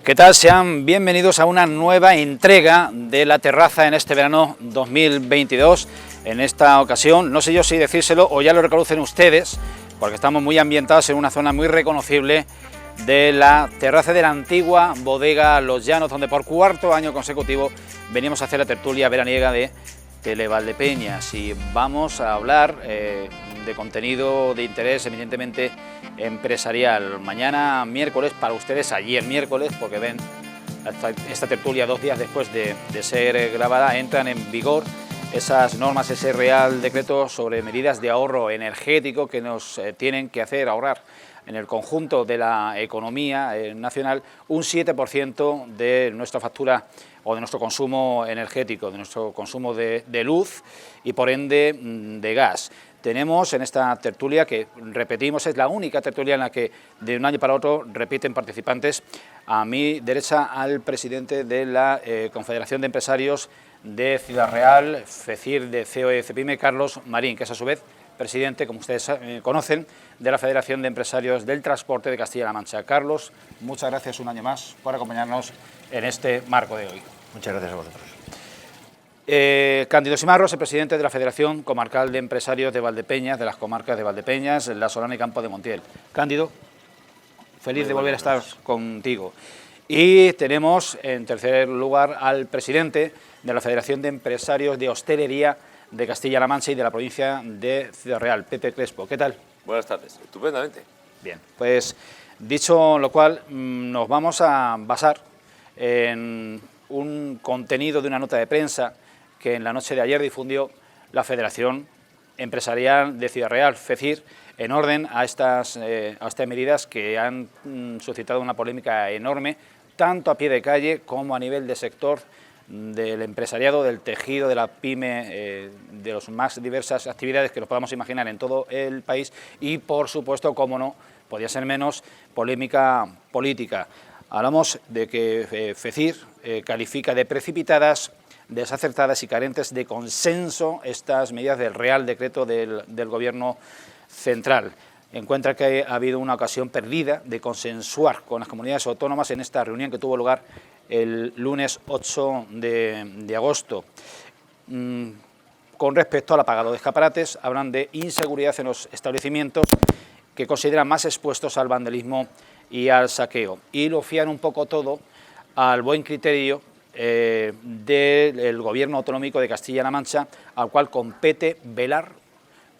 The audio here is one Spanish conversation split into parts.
¿Qué tal? Sean bienvenidos a una nueva entrega de La Terraza en este verano 2022. En esta ocasión, no sé yo si decírselo o ya lo reconocen ustedes, porque estamos muy ambientados en una zona muy reconocible de la terraza de la antigua bodega Los Llanos, donde por cuarto año consecutivo venimos a hacer la tertulia veraniega de Televaldepeñas, y vamos a hablar de contenido de interés eminentemente empresarial. Mañana miércoles, para ustedes ayer miércoles, porque ven esta tertulia 2 días después de ser grabada, entran en vigor esas normas, ese Real Decreto sobre medidas de ahorro energético que nos tienen que hacer ahorrar en el conjunto de la economía nacional un 7% de nuestra factura o de nuestro consumo energético, de nuestro consumo de luz y por ende de gas. Tenemos en esta tertulia, que repetimos, es la única tertulia en la que de un año para otro repiten participantes, a mi derecha al presidente de la Confederación de Empresarios de Ciudad Real, FECIR de COE Cepime, Carlos Marín, que es a su vez presidente, como ustedes conocen, de la Federación de Empresarios del Transporte de Castilla-La Mancha. Carlos, muchas gracias un año más por acompañarnos en este marco de hoy. Muchas gracias a vosotros. Cándido Simarros, el presidente de la Federación Comarcal de Empresarios de Valdepeñas, de las comarcas de Valdepeñas, La Solana y Campo de Montiel. Cándido, feliz de volver a estar contigo. Y tenemos en tercer lugar al presidente de la Federación de Empresarios de Hostelería de Castilla-La Mancha y de la provincia de Ciudad Real, Pepe Crespo. ¿Qué tal? Buenas tardes, estupendamente. Bien, pues dicho lo cual, nos vamos a basar en un contenido de una nota de prensa que en la noche de ayer difundió la Federación Empresarial de Ciudad Real, FECIR, en orden a estas medidas que han suscitado una polémica enorme, tanto a pie de calle como a nivel de sector del empresariado, del tejido, de la pyme, de las más diversas actividades que nos podamos imaginar en todo el país y, por supuesto, como no, podía ser menos, polémica política. Hablamos de que FECIR califica de precipitadas, desacertadas y carentes de consenso estas medidas del Real Decreto del Gobierno central. Encuentra que ha habido una ocasión perdida de consensuar con las comunidades autónomas en esta reunión que tuvo lugar el lunes 8 de agosto. Con respecto al apagado de escaparates, hablan de inseguridad en los establecimientos que consideran más expuestos al vandalismo y al saqueo, y lo fían un poco todo al buen criterio del Gobierno autonómico de Castilla-La Mancha, al cual compete velar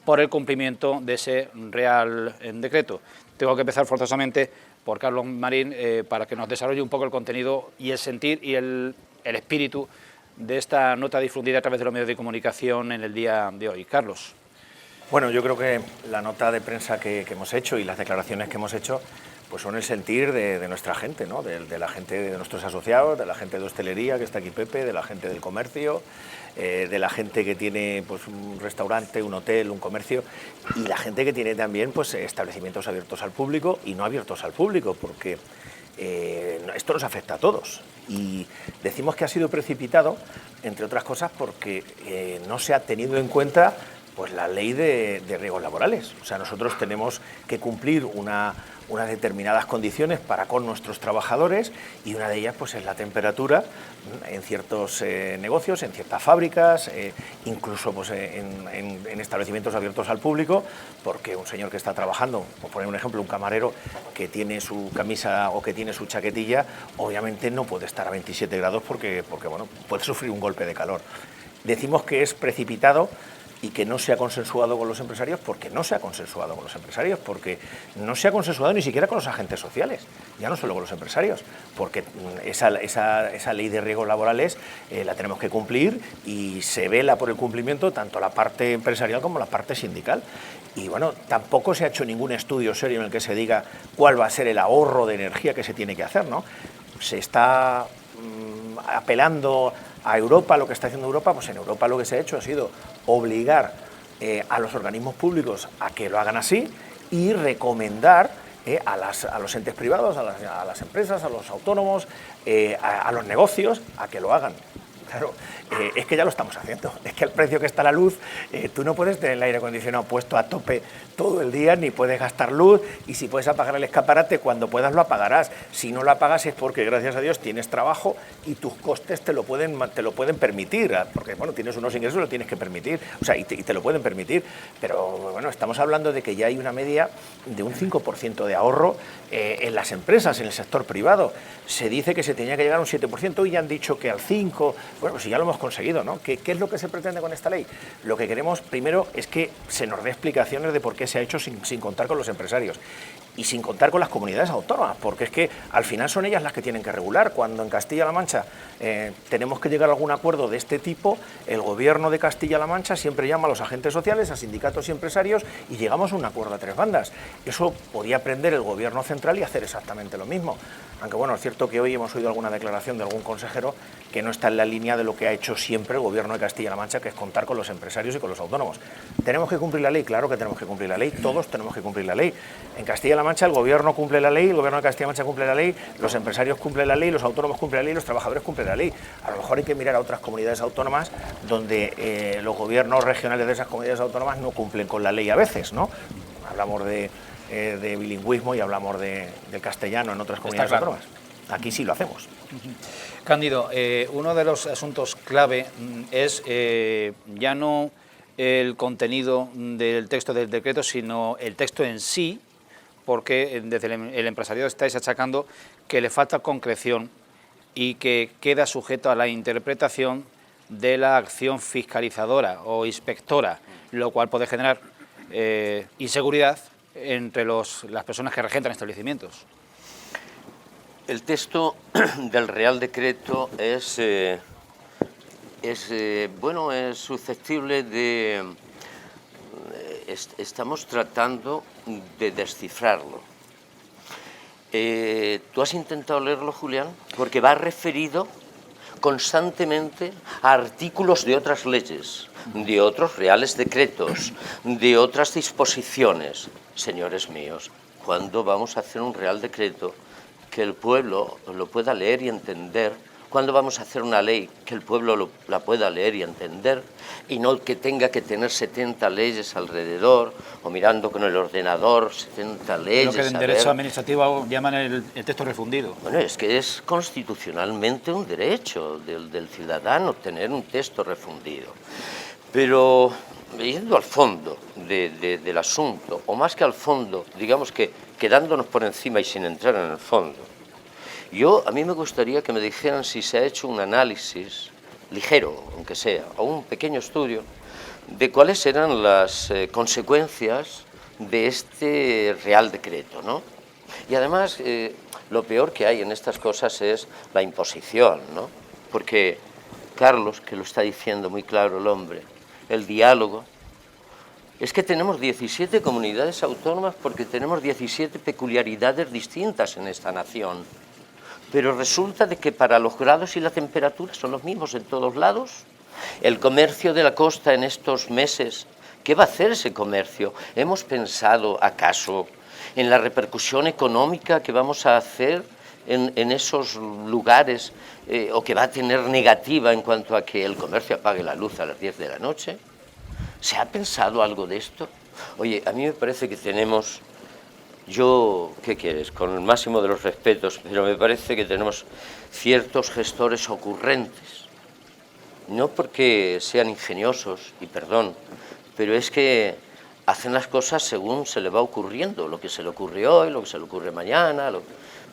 por el cumplimiento de ese Real Decreto. Tengo que empezar forzosamente por Carlos Marín para que nos desarrolle un poco el contenido y el sentir y el espíritu de esta nota difundida a través de los medios de comunicación en el día de hoy. Carlos. Bueno, yo creo que la nota de prensa que hemos hecho y las declaraciones que hemos hecho pues son el sentir de nuestra gente, ¿no? De la gente, de nuestros asociados, de la gente de hostelería, que está aquí Pepe, de la gente del comercio, de la gente que tiene pues, un restaurante, un hotel, un comercio, y la gente que tiene también pues, establecimientos abiertos al público y no abiertos al público, porque esto nos afecta a todos. Y decimos que ha sido precipitado, entre otras cosas, porque no se ha tenido en cuenta pues, la ley de riesgos laborales. O sea, nosotros tenemos que cumplir unas determinadas condiciones para con nuestros trabajadores, y una de ellas pues, es la temperatura en ciertos negocios, en ciertas fábricas, incluso pues, en establecimientos abiertos al público, porque un señor que está trabajando, por poner un ejemplo, un camarero que tiene su camisa o que tiene su chaquetilla, obviamente no puede estar a 27 grados porque bueno, puede sufrir un golpe de calor. Decimos que es precipitado y que no se ha consensuado con los empresarios, porque no se ha consensuado con los empresarios, porque no se ha consensuado ni siquiera con los agentes sociales, ya no solo con los empresarios, porque esa ley de riesgos laborales la tenemos que cumplir y se vela por el cumplimiento tanto la parte empresarial como la parte sindical. Y bueno, tampoco se ha hecho ningún estudio serio en el que se diga cuál va a ser el ahorro de energía que se tiene que hacer, ¿no? Se está apelando a Europa, lo que está haciendo Europa, pues en Europa lo que se ha hecho ha sido obligar a los organismos públicos a que lo hagan así y recomendar a los entes privados, a las empresas, a los autónomos, a los negocios, a que lo hagan. Claro, es que ya lo estamos haciendo. Es que al precio que está la luz, tú no puedes tener el aire acondicionado puesto a tope todo el día, ni puedes gastar luz, y si puedes apagar el escaparate, cuando puedas lo apagarás. Si no lo apagas es porque, gracias a Dios, tienes trabajo y tus costes te lo pueden permitir, porque, bueno, tienes unos ingresos y lo tienes que permitir, o sea, y te lo pueden permitir. Pero, bueno, estamos hablando de que ya hay una media de un 5% de ahorro en las empresas, en el sector privado. Se dice que se tenía que llegar a un 7% y ya han dicho que al 5%. Bueno, pues ya lo hemos conseguido, ¿no? ¿Qué es lo que se pretende con esta ley? Lo que queremos, primero, es que se nos dé explicaciones de por qué se ha hecho sin contar con los empresarios y sin contar con las comunidades autónomas, porque es que al final son ellas las que tienen que regular. Cuando en Castilla-La Mancha tenemos que llegar a algún acuerdo de este tipo, el gobierno de Castilla-La Mancha siempre llama a los agentes sociales, a sindicatos y empresarios, y llegamos a un acuerdo a tres bandas. Eso podía aprender el gobierno central y hacer exactamente lo mismo. Aunque, bueno, es cierto que hoy hemos oído alguna declaración de algún consejero que no está en la línea de lo que ha hecho siempre el gobierno de Castilla-La Mancha, que es contar con los empresarios y con los autónomos. ¿Tenemos que cumplir la ley? Claro que tenemos que cumplir la ley, todos tenemos que cumplir la ley. En Castilla-La Mancha el gobierno cumple la ley, el gobierno de Castilla-La Mancha cumple la ley, los empresarios cumplen la ley, los autónomos cumplen la ley, los trabajadores cumplen la ley. A lo mejor hay que mirar a otras comunidades autónomas donde los gobiernos regionales de esas comunidades autónomas no cumplen con la ley a veces, ¿no? Hablamos de bilingüismo y hablamos del castellano en otras comunidades autónomas. Aquí sí lo hacemos. Cándido, uno de los asuntos clave es ya no el contenido del texto del decreto, sino el texto en sí, porque desde el empresariado estáis achacando que le falta concreción y que queda sujeto a la interpretación de la acción fiscalizadora o inspectora, lo cual puede generar inseguridad entre las personas que regentan establecimientos. El texto del Real Decreto es susceptible de... Estamos tratando de descifrarlo. ¿Tú has intentado leerlo, Julián? Porque va referido constantemente a artículos de otras leyes, de otros reales decretos, de otras disposiciones. Señores míos, ¿cuándo vamos a hacer un Real Decreto que el pueblo lo pueda leer y entender? ¿Cuándo vamos a hacer una ley que el pueblo la pueda leer y entender y no que tenga que tener 70 leyes alrededor o mirando con el ordenador 70 leyes? Lo que en derecho administrativo llaman el texto refundido. Bueno, es que es constitucionalmente un derecho del ciudadano tener un texto refundido. Pero yendo al fondo del asunto, o más que al fondo, digamos que quedándonos por encima y sin entrar en el fondo, a mí me gustaría que me dijeran si se ha hecho un análisis ligero, aunque sea, o un pequeño estudio, de cuáles eran las consecuencias de este Real Decreto, ¿no? Y además, lo peor que hay en estas cosas es la imposición, ¿no? Porque Carlos, que lo está diciendo muy claro el hombre, el diálogo, es que tenemos 17 comunidades autónomas porque tenemos 17 peculiaridades distintas en esta nación. Pero resulta de que para los grados y la temperatura son los mismos en todos lados. El comercio de la costa en estos meses, ¿qué va a hacer ese comercio? ¿Hemos pensado acaso en la repercusión económica que vamos a hacer en esos lugares o que va a tener negativa en cuanto a que el comercio apague la luz a las 10 de la noche? ¿Se ha pensado algo de esto? Oye, a mí me parece que tenemos... ¿qué quieres? Con el máximo de los respetos, pero me parece que tenemos ciertos gestores ocurrentes. No porque sean ingeniosos, y perdón, pero es que hacen las cosas según se le va ocurriendo, lo que se le ocurre hoy, lo que se le ocurre mañana.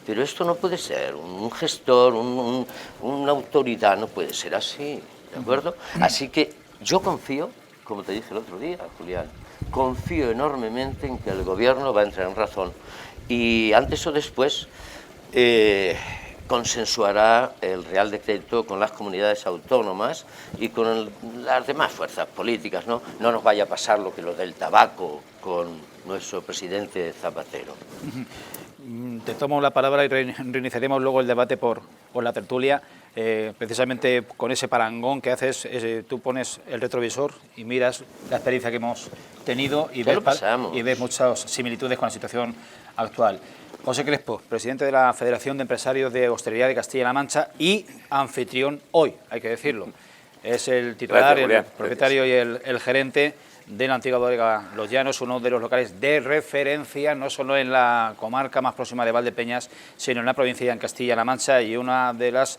Pero esto no puede ser, un gestor, una autoridad no puede ser así, ¿de acuerdo? Así que yo confío, como te dije el otro día, Julián, confío enormemente en que el gobierno va a entrar en razón y antes o después consensuará el Real Decreto con las comunidades autónomas y con las demás fuerzas políticas, ¿no? No nos vaya a pasar lo del tabaco con nuestro presidente Zapatero. Te tomo la palabra y reiniciaremos luego el debate por la tertulia. Precisamente con ese parangón que haces, tú pones el retrovisor y miras la experiencia que hemos tenido y ves muchas similitudes con la situación actual. José Crespo, presidente de la Federación de Empresarios de Hostelería de Castilla-La Mancha y anfitrión hoy, hay que decirlo. Es el titular, el propietario y el gerente de la antigua bodega Los Llanos, uno de los locales de referencia, no solo en la comarca más próxima de Valdepeñas, sino en la provincia, en Castilla-La Mancha, y una de las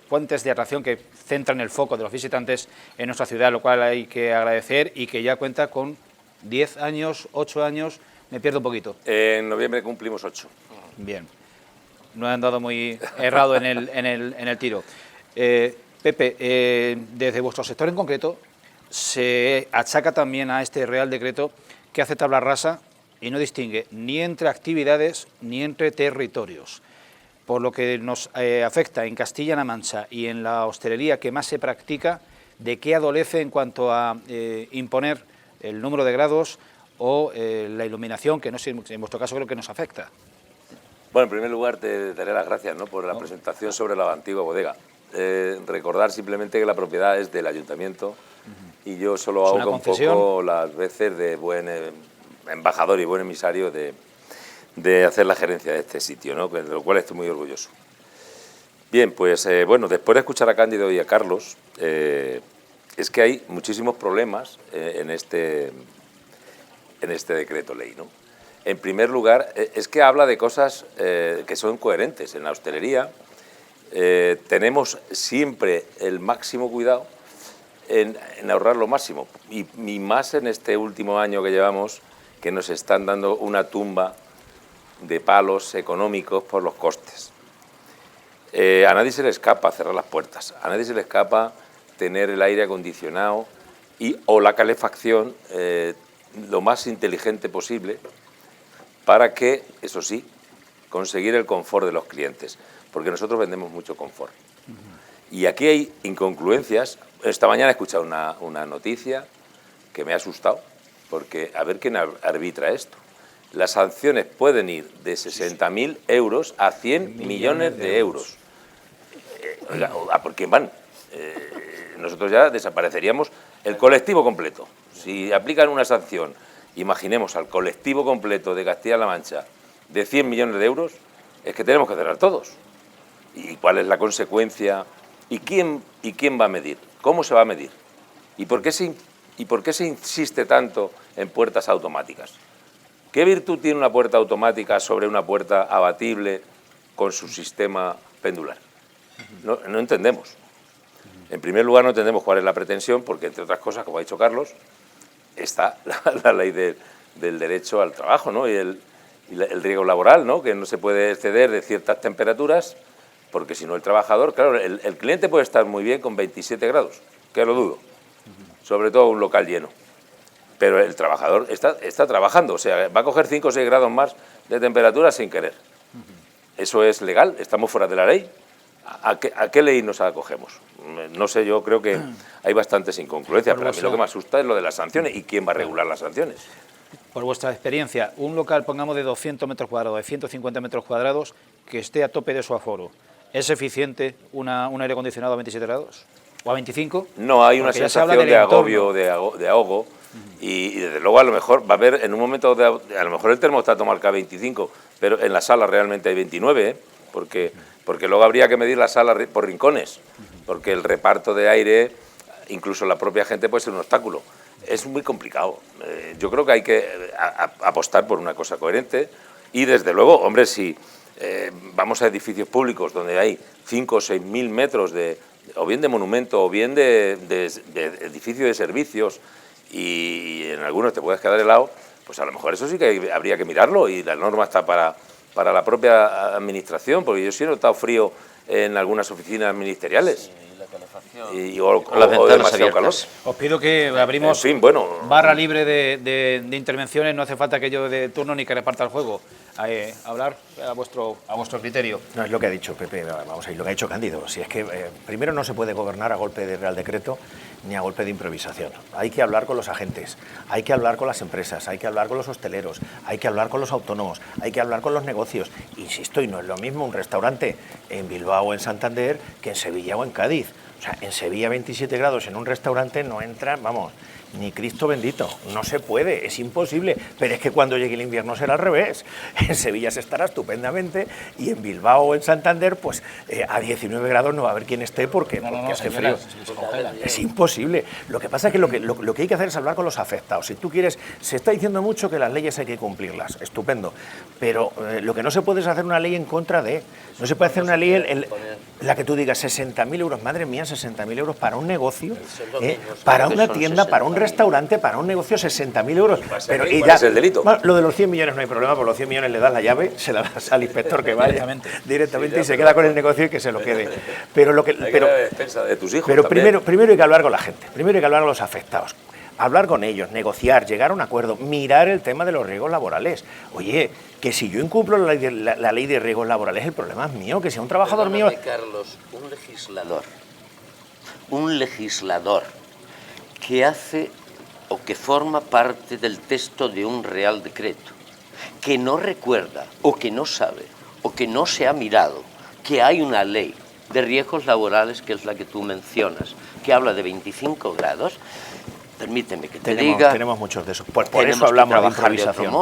fuentes de atracción que centran el foco de los visitantes en nuestra ciudad, lo cual hay que agradecer, y que ya cuenta con 10 años, 8 años, me pierdo un poquito. En noviembre cumplimos 8. Bien, no he andado muy errado en el tiro. Pepe, desde vuestro sector en concreto, se achaca también a este Real Decreto que hace tabla rasa y no distingue ni entre actividades ni entre territorios. Por lo que nos afecta en Castilla-La Mancha y en la hostelería que más se practica, ¿de qué adolece en cuanto a imponer el número de grados o la iluminación, que no sé, en vuestro caso creo que nos afecta? Bueno, en primer lugar te daré las gracias, ¿no?, por la presentación sobre la antigua bodega. Recordar simplemente que la propiedad es del ayuntamiento y yo solo hago un poco las veces de buen embajador y buen emisario de hacer la gerencia de este sitio, ¿no?, de lo cual estoy muy orgulloso. Bien, pues bueno, después de escuchar a Cándido y a Carlos, es que hay muchísimos problemas en este decreto ley, ¿no? En primer lugar, es que habla de cosas que son coherentes. En la hostelería tenemos siempre el máximo cuidado en ahorrar lo máximo, y más en este último año que llevamos, que nos están dando una tumba de palos económicos por los costes. A nadie se le escapa cerrar las puertas, a nadie se le escapa tener el aire acondicionado o la calefacción lo más inteligente posible para que, eso sí, conseguir el confort de los clientes, porque nosotros vendemos mucho confort. Y aquí hay incongruencias. Esta mañana he escuchado una noticia que me ha asustado, porque a ver quién arbitra esto. Las sanciones pueden ir de 60.000 euros a 100 millones de euros. ¿A por quién van? Nosotros ya desapareceríamos el colectivo completo. Si aplican una sanción, imaginemos al colectivo completo de Castilla-La Mancha de 100 millones de euros, es que tenemos que cerrar todos. ¿Y cuál es la consecuencia? ¿Y quién va a medir? ¿Cómo se va a medir? ¿Y por qué se insiste tanto en puertas automáticas? ¿Qué virtud tiene una puerta automática sobre una puerta abatible con su sistema pendular? No entendemos. En primer lugar, no entendemos cuál es la pretensión, porque, entre otras cosas, como ha dicho Carlos, está la ley del derecho al trabajo, ¿no?, y el riesgo laboral, ¿no?, que no se puede exceder de ciertas temperaturas, porque si no el trabajador, claro, el cliente puede estar muy bien con 27 grados, que lo dudo, sobre todo un local lleno, pero el trabajador está trabajando, o sea, va a coger 5 o 6 grados más de temperatura sin querer. ¿Eso es legal? ¿Estamos fuera de la ley? ¿A qué ley nos acogemos? No sé, yo creo que hay bastantes incongruencias, pero a mí lo que me asusta es lo de las sanciones. ¿Y quién va a regular las sanciones? Por vuestra experiencia, un local, pongamos, de 200 metros cuadrados, de 150 metros cuadrados, que esté a tope de su aforo, ¿es eficiente un aire acondicionado a 27 grados? ¿O a 25? No, hay una sensación de agobio, de ahogo, y desde luego a lo mejor va a haber en un momento, a lo mejor el termostato marca 25, pero en la sala realmente hay 29, porque luego habría que medir la sala por rincones, porque el reparto de aire, incluso la propia gente, puede ser un obstáculo. Es muy complicado. Yo creo que hay que apostar por una cosa coherente y, desde luego, hombre, si vamos a edificios públicos donde hay 5 o 6.000 metros o bien de monumento o bien de edificio de servicios, y en algunos te puedes quedar helado, pues a lo mejor eso sí que habría que mirarlo, y la norma está para la propia administración, porque yo sí he notado frío en algunas oficinas ministeriales. O demasiado calor. Os pido que abrimos barra libre de intervenciones, no hace falta que yo de turno ni que reparta el juego. Hablar a vuestro criterio. No, es lo que ha dicho Pepe, vamos a ir, lo que ha dicho Cándido. Si es que primero no se puede gobernar a golpe de Real Decreto ni a golpe de improvisación. Hay que hablar con los agentes, hay que hablar con las empresas, hay que hablar con los hosteleros, hay que hablar con los autónomos, hay que hablar con los negocios. Insisto, y no es lo mismo un restaurante en Bilbao o en Santander que en Sevilla o en Cádiz. O sea, en Sevilla 27 grados en un restaurante no entran, vamos, Ni Cristo bendito, no se puede, es imposible, pero es que cuando llegue el invierno será al revés. En Sevilla se estará estupendamente y en Bilbao o en Santander, pues a 19 grados no va a haber quien esté porque hace frío. Es imposible. Lo que pasa es que lo que hay que hacer es hablar con los afectados. Si tú quieres, se está diciendo mucho que las leyes hay que cumplirlas, estupendo, pero lo que no se puede es hacer una ley en contra de... No se puede hacer una ley en la que tú digas 60.000 euros, madre mía, 60.000 euros para un negocio, para una tienda, para un restaurante, para un negocio, 60.000 euros. Pero ¿cuál es el delito? Bueno, lo de los 100 millones no hay problema, por los 100 millones le das la llave, se la das al inspector que vaya directamente y se queda con el negocio y que se lo quede. Pero lo que... de tus hijos pero primero hay que hablar con la gente, primero hay que hablar con los afectados. Hablar con ellos, negociar, llegar a un acuerdo, mirar el tema de los riesgos laborales. Oye, que si yo incumplo la ley de riesgos laborales, el problema es mío, que si un trabajador mío... Carlos, un legislador que hace o que forma parte del texto de un Real Decreto, que no recuerda o que no sabe o que no se ha mirado que hay una ley de riesgos laborales, que es la que tú mencionas, que habla de 25 grados, permíteme que te diga... Tenemos muchos de esos. Por eso hablamos de improvisación.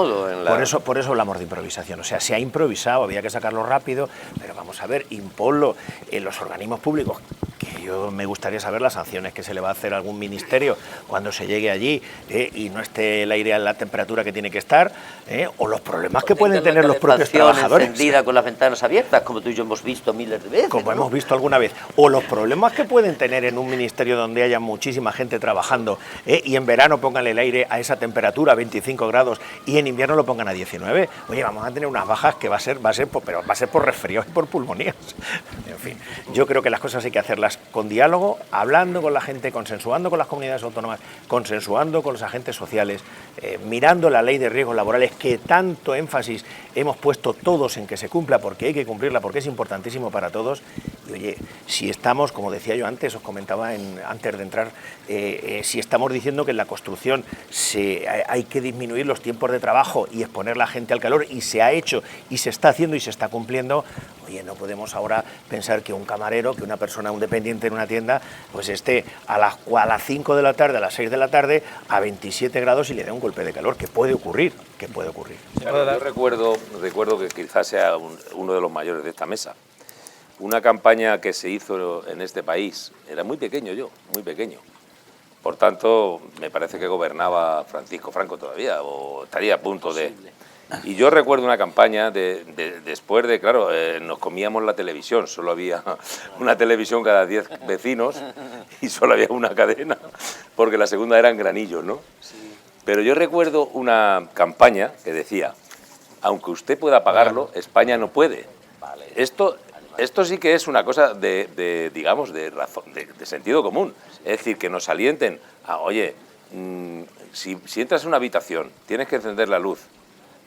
Por eso hablamos de improvisación. O sea, se ha improvisado, había que sacarlo rápido, pero vamos a ver, imponlo en los organismos públicos, que yo me gustaría saber las sanciones que se le va a hacer a algún ministerio cuando se llegue allí y no esté el aire a la temperatura que tiene que estar, o los problemas que pueden tener los propios trabajadores. Encendida con las ventanas abiertas, como tú y yo hemos visto miles de veces. Como hemos visto alguna vez. O los problemas que pueden tener en un ministerio donde haya muchísima gente trabajando, y en verano pongan el aire a esa temperatura, 25 grados, y en invierno lo pongan a 19. Oye, vamos a tener unas bajas que va a ser por resfríos y por pulmonías. En fin, yo creo que las cosas hay que hacerlas con diálogo, hablando con la gente, consensuando con las comunidades autónomas, consensuando con los agentes sociales, mirando la ley de riesgos laborales, que tanto énfasis hemos puesto todos en que se cumpla, porque hay que cumplirla, porque es importantísimo para todos. Y oye, si estamos, como decía yo antes, os comentaba antes de entrar, si estamos diciendo que en la construcción hay que disminuir los tiempos de trabajo y exponer la gente al calor, y se ha hecho, y se está haciendo y se está cumpliendo, oye, no podemos ahora pensar que un camarero, que una persona, un dependiente en una tienda, pues esté a las 5 de la tarde, a las 6 de la tarde, a 27 grados y le dé un golpe de calor, que puede ocurrir. Claro, yo recuerdo que quizás sea uno de los mayores de esta mesa. Una campaña que se hizo en este país, era muy pequeño yo, muy pequeño. Por tanto, me parece que gobernaba Francisco Franco todavía, o estaría a punto de... Y yo recuerdo una campaña después de, claro, nos comíamos la televisión, solo había una televisión cada 10 vecinos y solo había una cadena, porque la segunda era en Granillos, ¿no? Sí. Pero yo recuerdo una campaña que decía, aunque usted pueda pagarlo, España no puede. Vale. Esto sí que es una cosa digamos, de sentido común. Es decir, que nos alienten a, oye, si entras en una habitación, tienes que encender la luz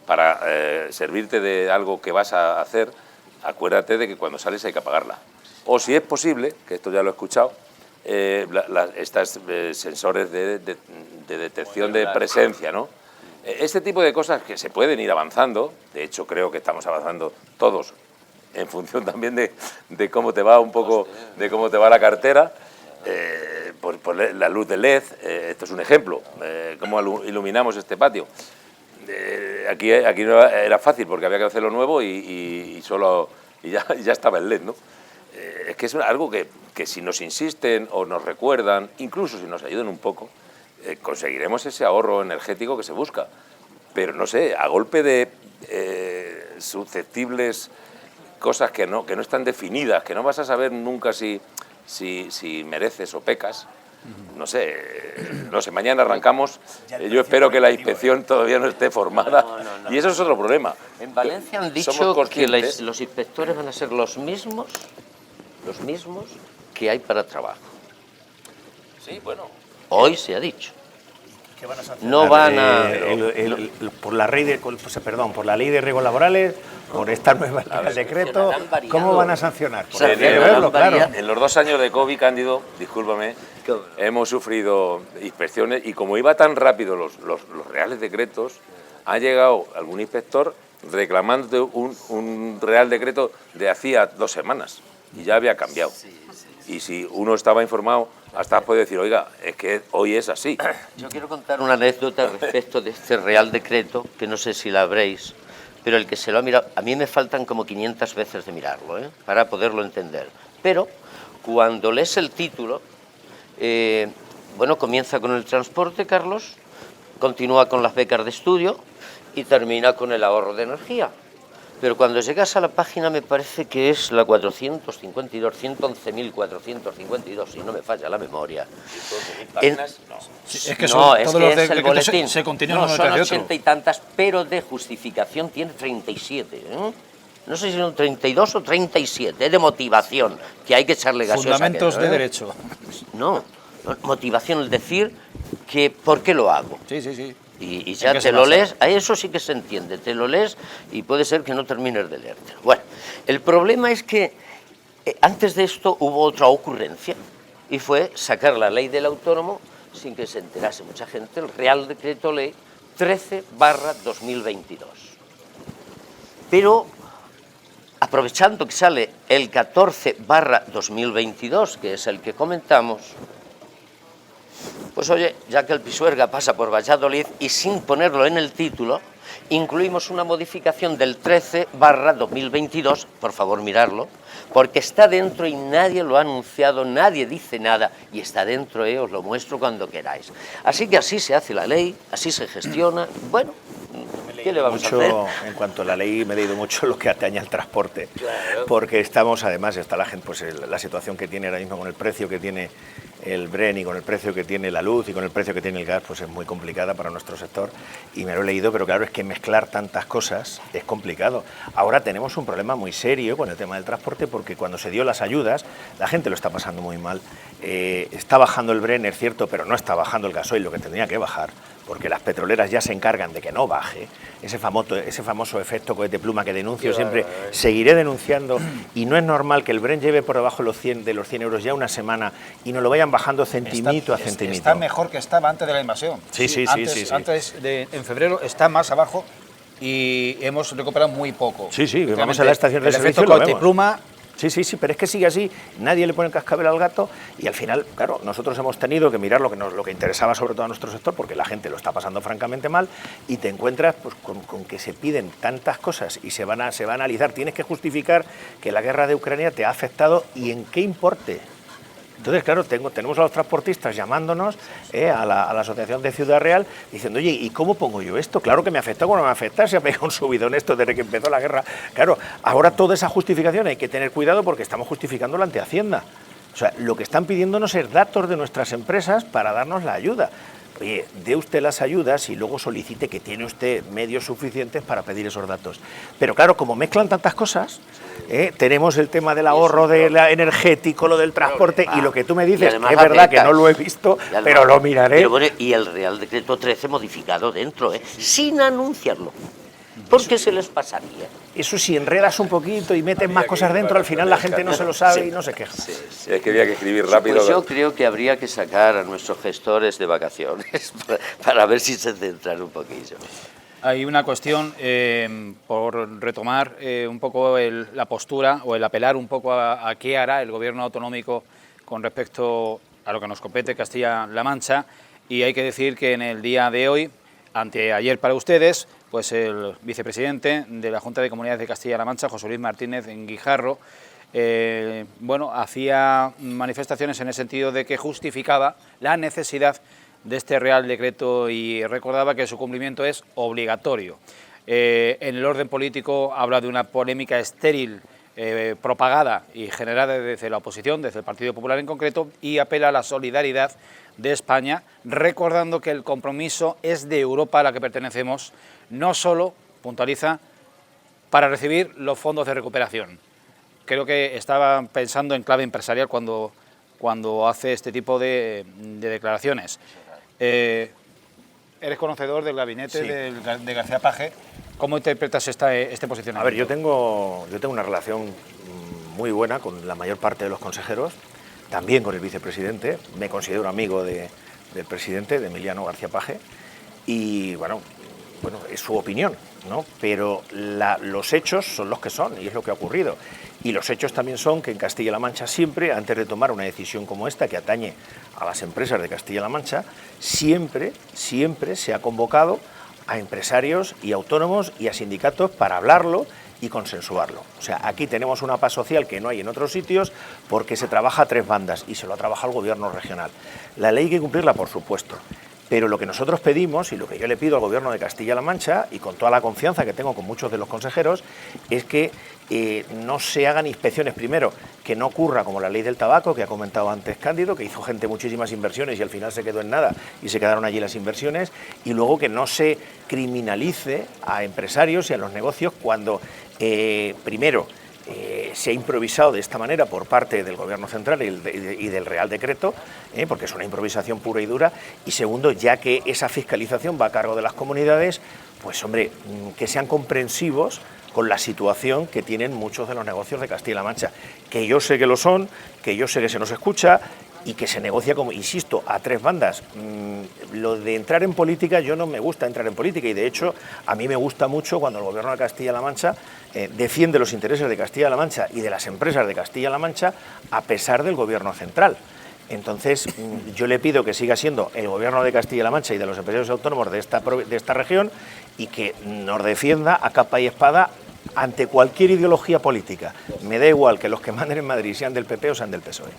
para servirte de algo que vas a hacer, acuérdate de que cuando sales hay que apagarla. O si es posible, que esto ya lo he escuchado, estas sensores de detección de presencia, ¿no? Este tipo de cosas que se pueden ir avanzando, de hecho creo que estamos avanzando todos, en función también de cómo te va un poco, de cómo te va la cartera, por la luz de LED, esto es un ejemplo, cómo iluminamos este patio. Aquí no era fácil porque había que hacerlo nuevo y ya estaba el LED, ¿no? Es que es algo que si nos insisten o nos recuerdan, incluso si nos ayudan un poco, conseguiremos ese ahorro energético que se busca. Pero no sé, a golpe de susceptibles cosas que no están definidas, que no vas a saber nunca si mereces o pecas. No sé, mañana arrancamos, yo espero que la inspección todavía no esté formada, y eso es otro problema. En Valencia han dicho que los inspectores van a ser los mismos que hay para trabajo. Sí, bueno. Hoy se ha dicho. ¿Qué van a sancionar? No van a... por la ley de riesgos laborales, por esta nueva decreto, ¿cómo van a sancionar? Hay que verlo, claro. En los 2 años de COVID, Cándido, discúlpame, hemos sufrido inspecciones y como iba tan rápido los reales decretos, ha llegado algún inspector reclamando un real decreto de hacía 2 semanas y ya había cambiado. Y si uno estaba informado Hasta has podido decir, oiga, es que hoy es así. Yo quiero contar una anécdota respecto de este Real Decreto, que no sé si la habréis, pero el que se lo ha mirado, a mí me faltan como 500 veces de mirarlo, para poderlo entender. Pero cuando lees el título, bueno, comienza con el transporte, Carlos, continúa con las becas de estudio y termina con el ahorro de energía. Pero cuando llegas a la página, me parece que es la 452, 111.452, si no me falla la memoria. Sí, es que no, es el boletín. Se continúan no, son 80 y tantas, pero de justificación tiene 37. No sé si son 32 o 37, de motivación, que hay que echarle gaseosa. Fundamentos de derecho. No, motivación, es decir, que ¿por qué lo hago? Sí, sí, sí. Y ya te lo lees, a eso sí que se entiende, te lo lees y puede ser que no termines de leértelo. Bueno, el problema es que antes de esto hubo otra ocurrencia y fue sacar la ley del autónomo sin que se enterase mucha gente, el Real Decreto Ley 13/2022. Pero aprovechando que sale el 14/2022, que es el que comentamos, pues oye, ya que el Pisuerga pasa por Valladolid y sin ponerlo en el título, incluimos una modificación del 13/2022, por favor mirarlo, porque está dentro y nadie lo ha anunciado, nadie dice nada, y está dentro, os lo muestro cuando queráis. Así que así se hace la ley, así se gestiona, bueno, ¿qué le vamos a hacer? En cuanto a la ley, me he leído mucho lo que atañe al transporte, Claro. porque estamos, además, está la gente, pues la situación que tiene ahora mismo con el precio que tiene el Bren y con el precio que tiene la luz y con el precio que tiene el gas, pues es muy complicada para nuestro sector, y me lo he leído, pero claro, es que mezclar tantas cosas es complicado. Ahora tenemos un problema muy serio con el tema del transporte, porque cuando se dio las ayudas, la gente lo está pasando muy mal. Está bajando el Bren, es cierto, pero no está bajando el gasoil, lo que tendría que bajar, porque las petroleras ya se encargan de que no baje. Ese famoso efecto cohete pluma que denuncio siempre, seguiré denunciando, y no es normal que el Bren lleve por debajo de los 100 euros ya una semana y nos lo vayan bajando centimito a centimito. Está mejor que estaba antes de la invasión. Sí. Antes en febrero está más abajo y hemos recuperado muy poco. Sí, vamos a la estación de servicio y lo vemos. Pluma. Sí, pero es que sigue así, nadie le pone el cascabel al gato, y al final, claro, nosotros hemos tenido que mirar lo que interesaba sobre todo a nuestro sector, porque la gente lo está pasando francamente mal, y te encuentras pues, con que se piden tantas cosas y se va a analizar, tienes que justificar que la guerra de Ucrania te ha afectado y en qué importe. Entonces, claro, tenemos a los transportistas llamándonos a la Asociación de Ciudad Real diciendo, oye, ¿y cómo pongo yo esto? Claro que me afecta, cuando me afecta, se ha pegado un subidón esto desde que empezó la guerra. Claro, ahora toda esa justificación hay que tener cuidado porque estamos justificándola ante Hacienda. O sea, lo que están pidiéndonos es datos de nuestras empresas para darnos la ayuda. Oye, dé usted las ayudas y luego solicite que tiene usted medios suficientes para pedir esos datos. Pero claro, como mezclan tantas cosas, tenemos el tema del ahorro energético, lo del transporte, y lo que tú me dices, que es verdad que no lo he visto, pero lo miraré. Pero bueno, y el Real Decreto 13 modificado dentro, sin anunciarlo. ¿Por qué se les pasaría? Eso si enredas un poquito y metes más cosas dentro, al final la gente no se lo sabe y no se queja. Sí. Es que había que escribir rápido. Pues yo creo que habría que sacar a nuestros gestores de vacaciones para ver si se centran un poquillo. Hay una cuestión, por retomar un poco la postura o el apelar un poco a qué hará el gobierno autonómico con respecto a lo que nos compete Castilla-La Mancha, y hay que decir que en el día de hoy, anteayer para ustedes, pues el vicepresidente de la Junta de Comunidades de Castilla-La Mancha, José Luis Martínez Guijarro, hacía manifestaciones en el sentido de que justificaba la necesidad de este Real Decreto y recordaba que su cumplimiento es obligatorio. En el orden político habla de una polémica estéril propagada y generada desde la oposición, desde el Partido Popular en concreto, y apela a la solidaridad de España, recordando que el compromiso es de Europa a la que pertenecemos, no solo, puntualiza, para recibir los fondos de recuperación. Creo que estaba pensando en clave empresarial cuando hace este tipo de declaraciones. Eres conocedor del gabinete de García Paje. ¿Cómo interpretas este posicionamiento? A ver, yo tengo una relación muy buena con la mayor parte de los consejeros, también con el vicepresidente. Me considero amigo del presidente, de Emiliano García Paje, y bueno, es su opinión, ¿no? Pero los hechos son los que son y es lo que ha ocurrido. Y los hechos también son que en Castilla-La Mancha siempre, antes de tomar una decisión como esta, que atañe a las empresas de Castilla-La Mancha, siempre se ha convocado a empresarios y autónomos y a sindicatos para hablarlo y consensuarlo. O sea, aquí tenemos una paz social que no hay en otros sitios porque se trabaja a tres bandas y se lo ha trabajado el gobierno regional. La ley hay que cumplirla, por supuesto, pero lo que nosotros pedimos y lo que yo le pido al gobierno de Castilla-La Mancha, y con toda la confianza que tengo con muchos de los consejeros, es que no se hagan inspecciones. Primero, que no ocurra como la ley del tabaco, que ha comentado antes Cándido, que hizo gente muchísimas inversiones y al final se quedó en nada y se quedaron allí las inversiones, y luego que no se criminalice a empresarios y a los negocios cuando, primero, se ha improvisado de esta manera por parte del Gobierno central y del Real Decreto, porque es una improvisación pura y dura, y segundo, ya que esa fiscalización va a cargo de las comunidades, pues hombre, que sean comprensivos con la situación que tienen muchos de los negocios de Castilla-La Mancha, que yo sé que lo son, que yo sé que se nos escucha y que se negocia, como insisto, a tres bandas. Lo de entrar en política, yo no me gusta entrar en política y de hecho a mí me gusta mucho cuando el Gobierno de Castilla-La Mancha defiende los intereses de Castilla-La Mancha y de las empresas de Castilla-La Mancha a pesar del Gobierno central. Entonces, yo le pido que siga siendo el Gobierno de Castilla-La Mancha y de los empresarios autónomos de esta región y que nos defienda a capa y espada ante cualquier ideología política. Me da igual que los que manden en Madrid sean del PP o sean del PSOE.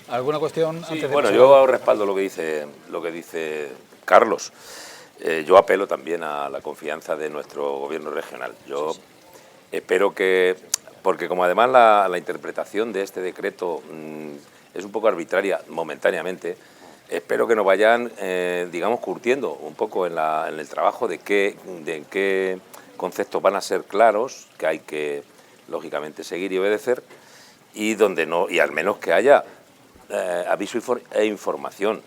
¿Alguna cuestión? Sí, bueno, yo respaldo lo que dice Carlos. Yo apelo también a la confianza de nuestro gobierno regional. Yo espero que, porque como además la interpretación de este decreto es un poco arbitraria momentáneamente, espero que nos vayan, digamos, curtiendo un poco en el trabajo de qué conceptos van a ser claros, que hay que, lógicamente, seguir y obedecer, y donde no, y al menos que haya aviso e información,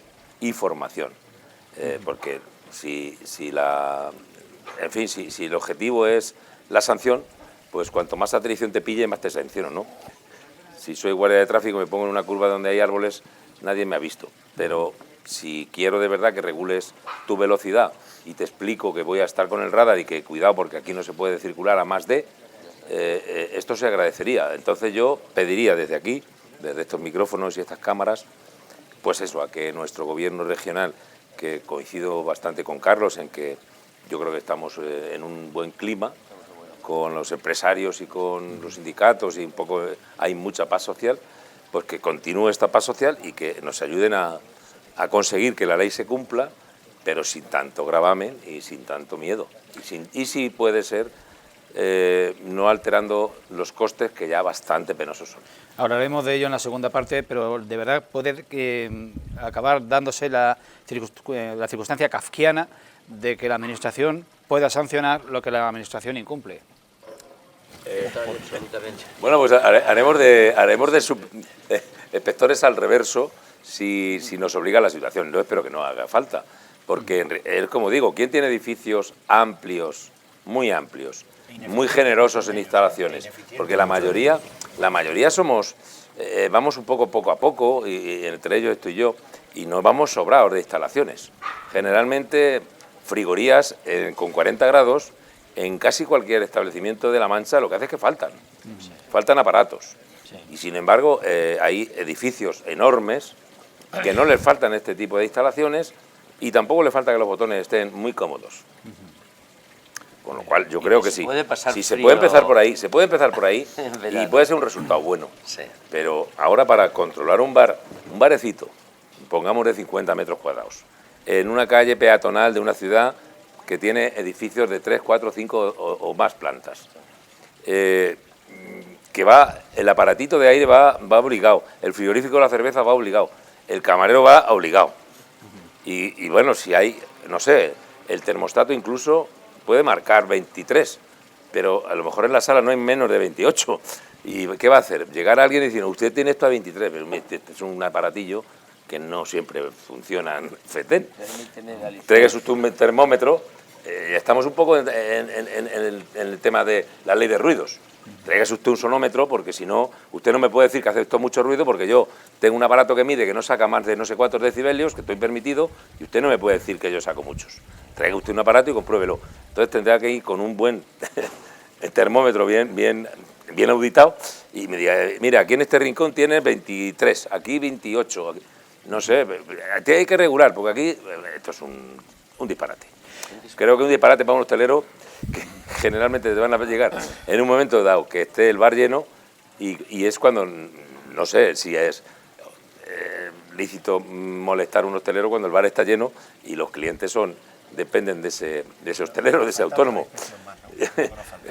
porque si el objetivo es la sanción, pues cuanto más atención te pille, más te sanciono, ¿no? Si soy guardia de tráfico, me pongo en una curva donde hay árboles, nadie me ha visto, pero si quiero de verdad que regules tu velocidad y te explico que voy a estar con el radar y que cuidado porque aquí no se puede circular a más de, esto se agradecería. Entonces yo pediría desde aquí, desde estos micrófonos y estas cámaras, pues eso, a que nuestro gobierno regional, que coincido bastante con Carlos en que yo creo que estamos en un buen clima, con los empresarios y con los sindicatos y un poco hay mucha paz social, pues que continúe esta paz social y que nos ayuden a conseguir que la ley se cumpla, pero sin tanto gravamen y sin tanto miedo. Y si puede ser, no alterando los costes que ya bastante penosos son. Hablaremos de ello en la segunda parte, pero de verdad poder acabar dándose la circunstancia kafkiana de que la Administración pueda sancionar lo que la Administración incumple. Bueno, pues haremos de inspectores al reverso si nos obliga la situación. Yo espero que no haga falta, porque es como digo, ¿quién tiene edificios amplios, muy generosos en instalaciones? Porque la mayoría somos, vamos un poco a poco, y entre ellos estoy yo, y nos vamos sobrados de instalaciones. Generalmente frigorías con 40 grados, en casi cualquier establecimiento de La Mancha lo que hace es que faltan aparatos. Y sin embargo hay edificios enormes que no les faltan este tipo de instalaciones y tampoco les falta que los botones estén muy cómodos. Con lo cual yo creo que sí. Se puede empezar por ahí y puede ser un resultado bueno. Sí. Pero ahora para controlar un barecito, pongamos de 50 metros cuadrados, en una calle peatonal de una ciudad que tiene edificios de 3, 4, 5 o más plantas, que el aparatito de aire va obligado, el frigorífico de la cerveza va obligado, el camarero va obligado. Y bueno, si hay, no sé, el termostato incluso puede marcar 23, pero a lo mejor en la sala no hay menos de 28. ¿Y qué va a hacer? Llegar a alguien y decir, usted tiene esto a 23, pero este es un aparatillo que no siempre funciona en FETEN. Tráigase usted un termómetro. Estamos un poco en el tema de la ley de ruidos. Tráigase usted un sonómetro, porque si no, usted no me puede decir que hace esto mucho ruido, porque yo tengo un aparato que mide que no saca más de no sé cuántos decibelios, que estoy permitido, y usted no me puede decir que yo saco muchos. Traiga usted un aparato y compruébelo. Entonces tendrá que ir con un buen termómetro bien bien auditado, y me diga, mira, aquí en este rincón tienes 23, aquí 28, aquí, no sé, te hay que regular, porque aquí esto es un disparate. Creo que un disparate para un hostelero que generalmente te van a llegar en un momento dado que esté el bar lleno y es cuando, no sé si es lícito molestar a un hostelero cuando el bar está lleno y los clientes dependen de ese hostelero, de ese autónomo.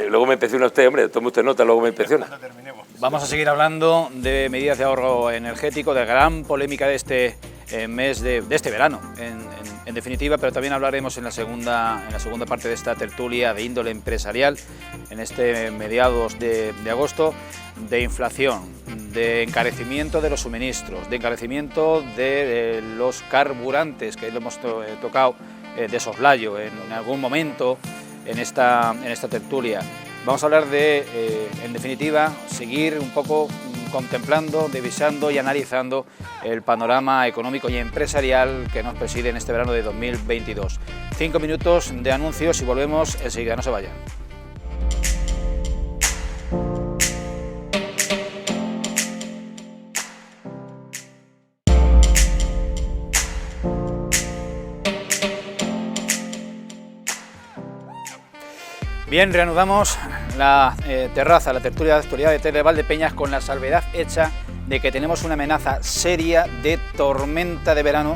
Luego me inspecciona usted, hombre, tome usted nota, luego me inspecciona. Vamos a seguir hablando de medidas de ahorro energético, de gran polémica de este mes de este verano, en definitiva, pero también hablaremos en la segunda parte de esta tertulia de índole empresarial, en este mediados de agosto, de inflación, de encarecimiento de los suministros, de encarecimiento de los carburantes, que lo hemos tocado de soslayo en algún momento en esta tertulia. Vamos a hablar de, en definitiva, seguir un poco contemplando, divisando y analizando el panorama económico y empresarial que nos preside en este verano de 2022. 5 minutos de anuncios y volvemos enseguida, no se vayan. Bien, reanudamos la terraza, la tertulia de actualidad de Tele-Valdepeñas con la salvedad hecha de que tenemos una amenaza seria de tormenta de verano,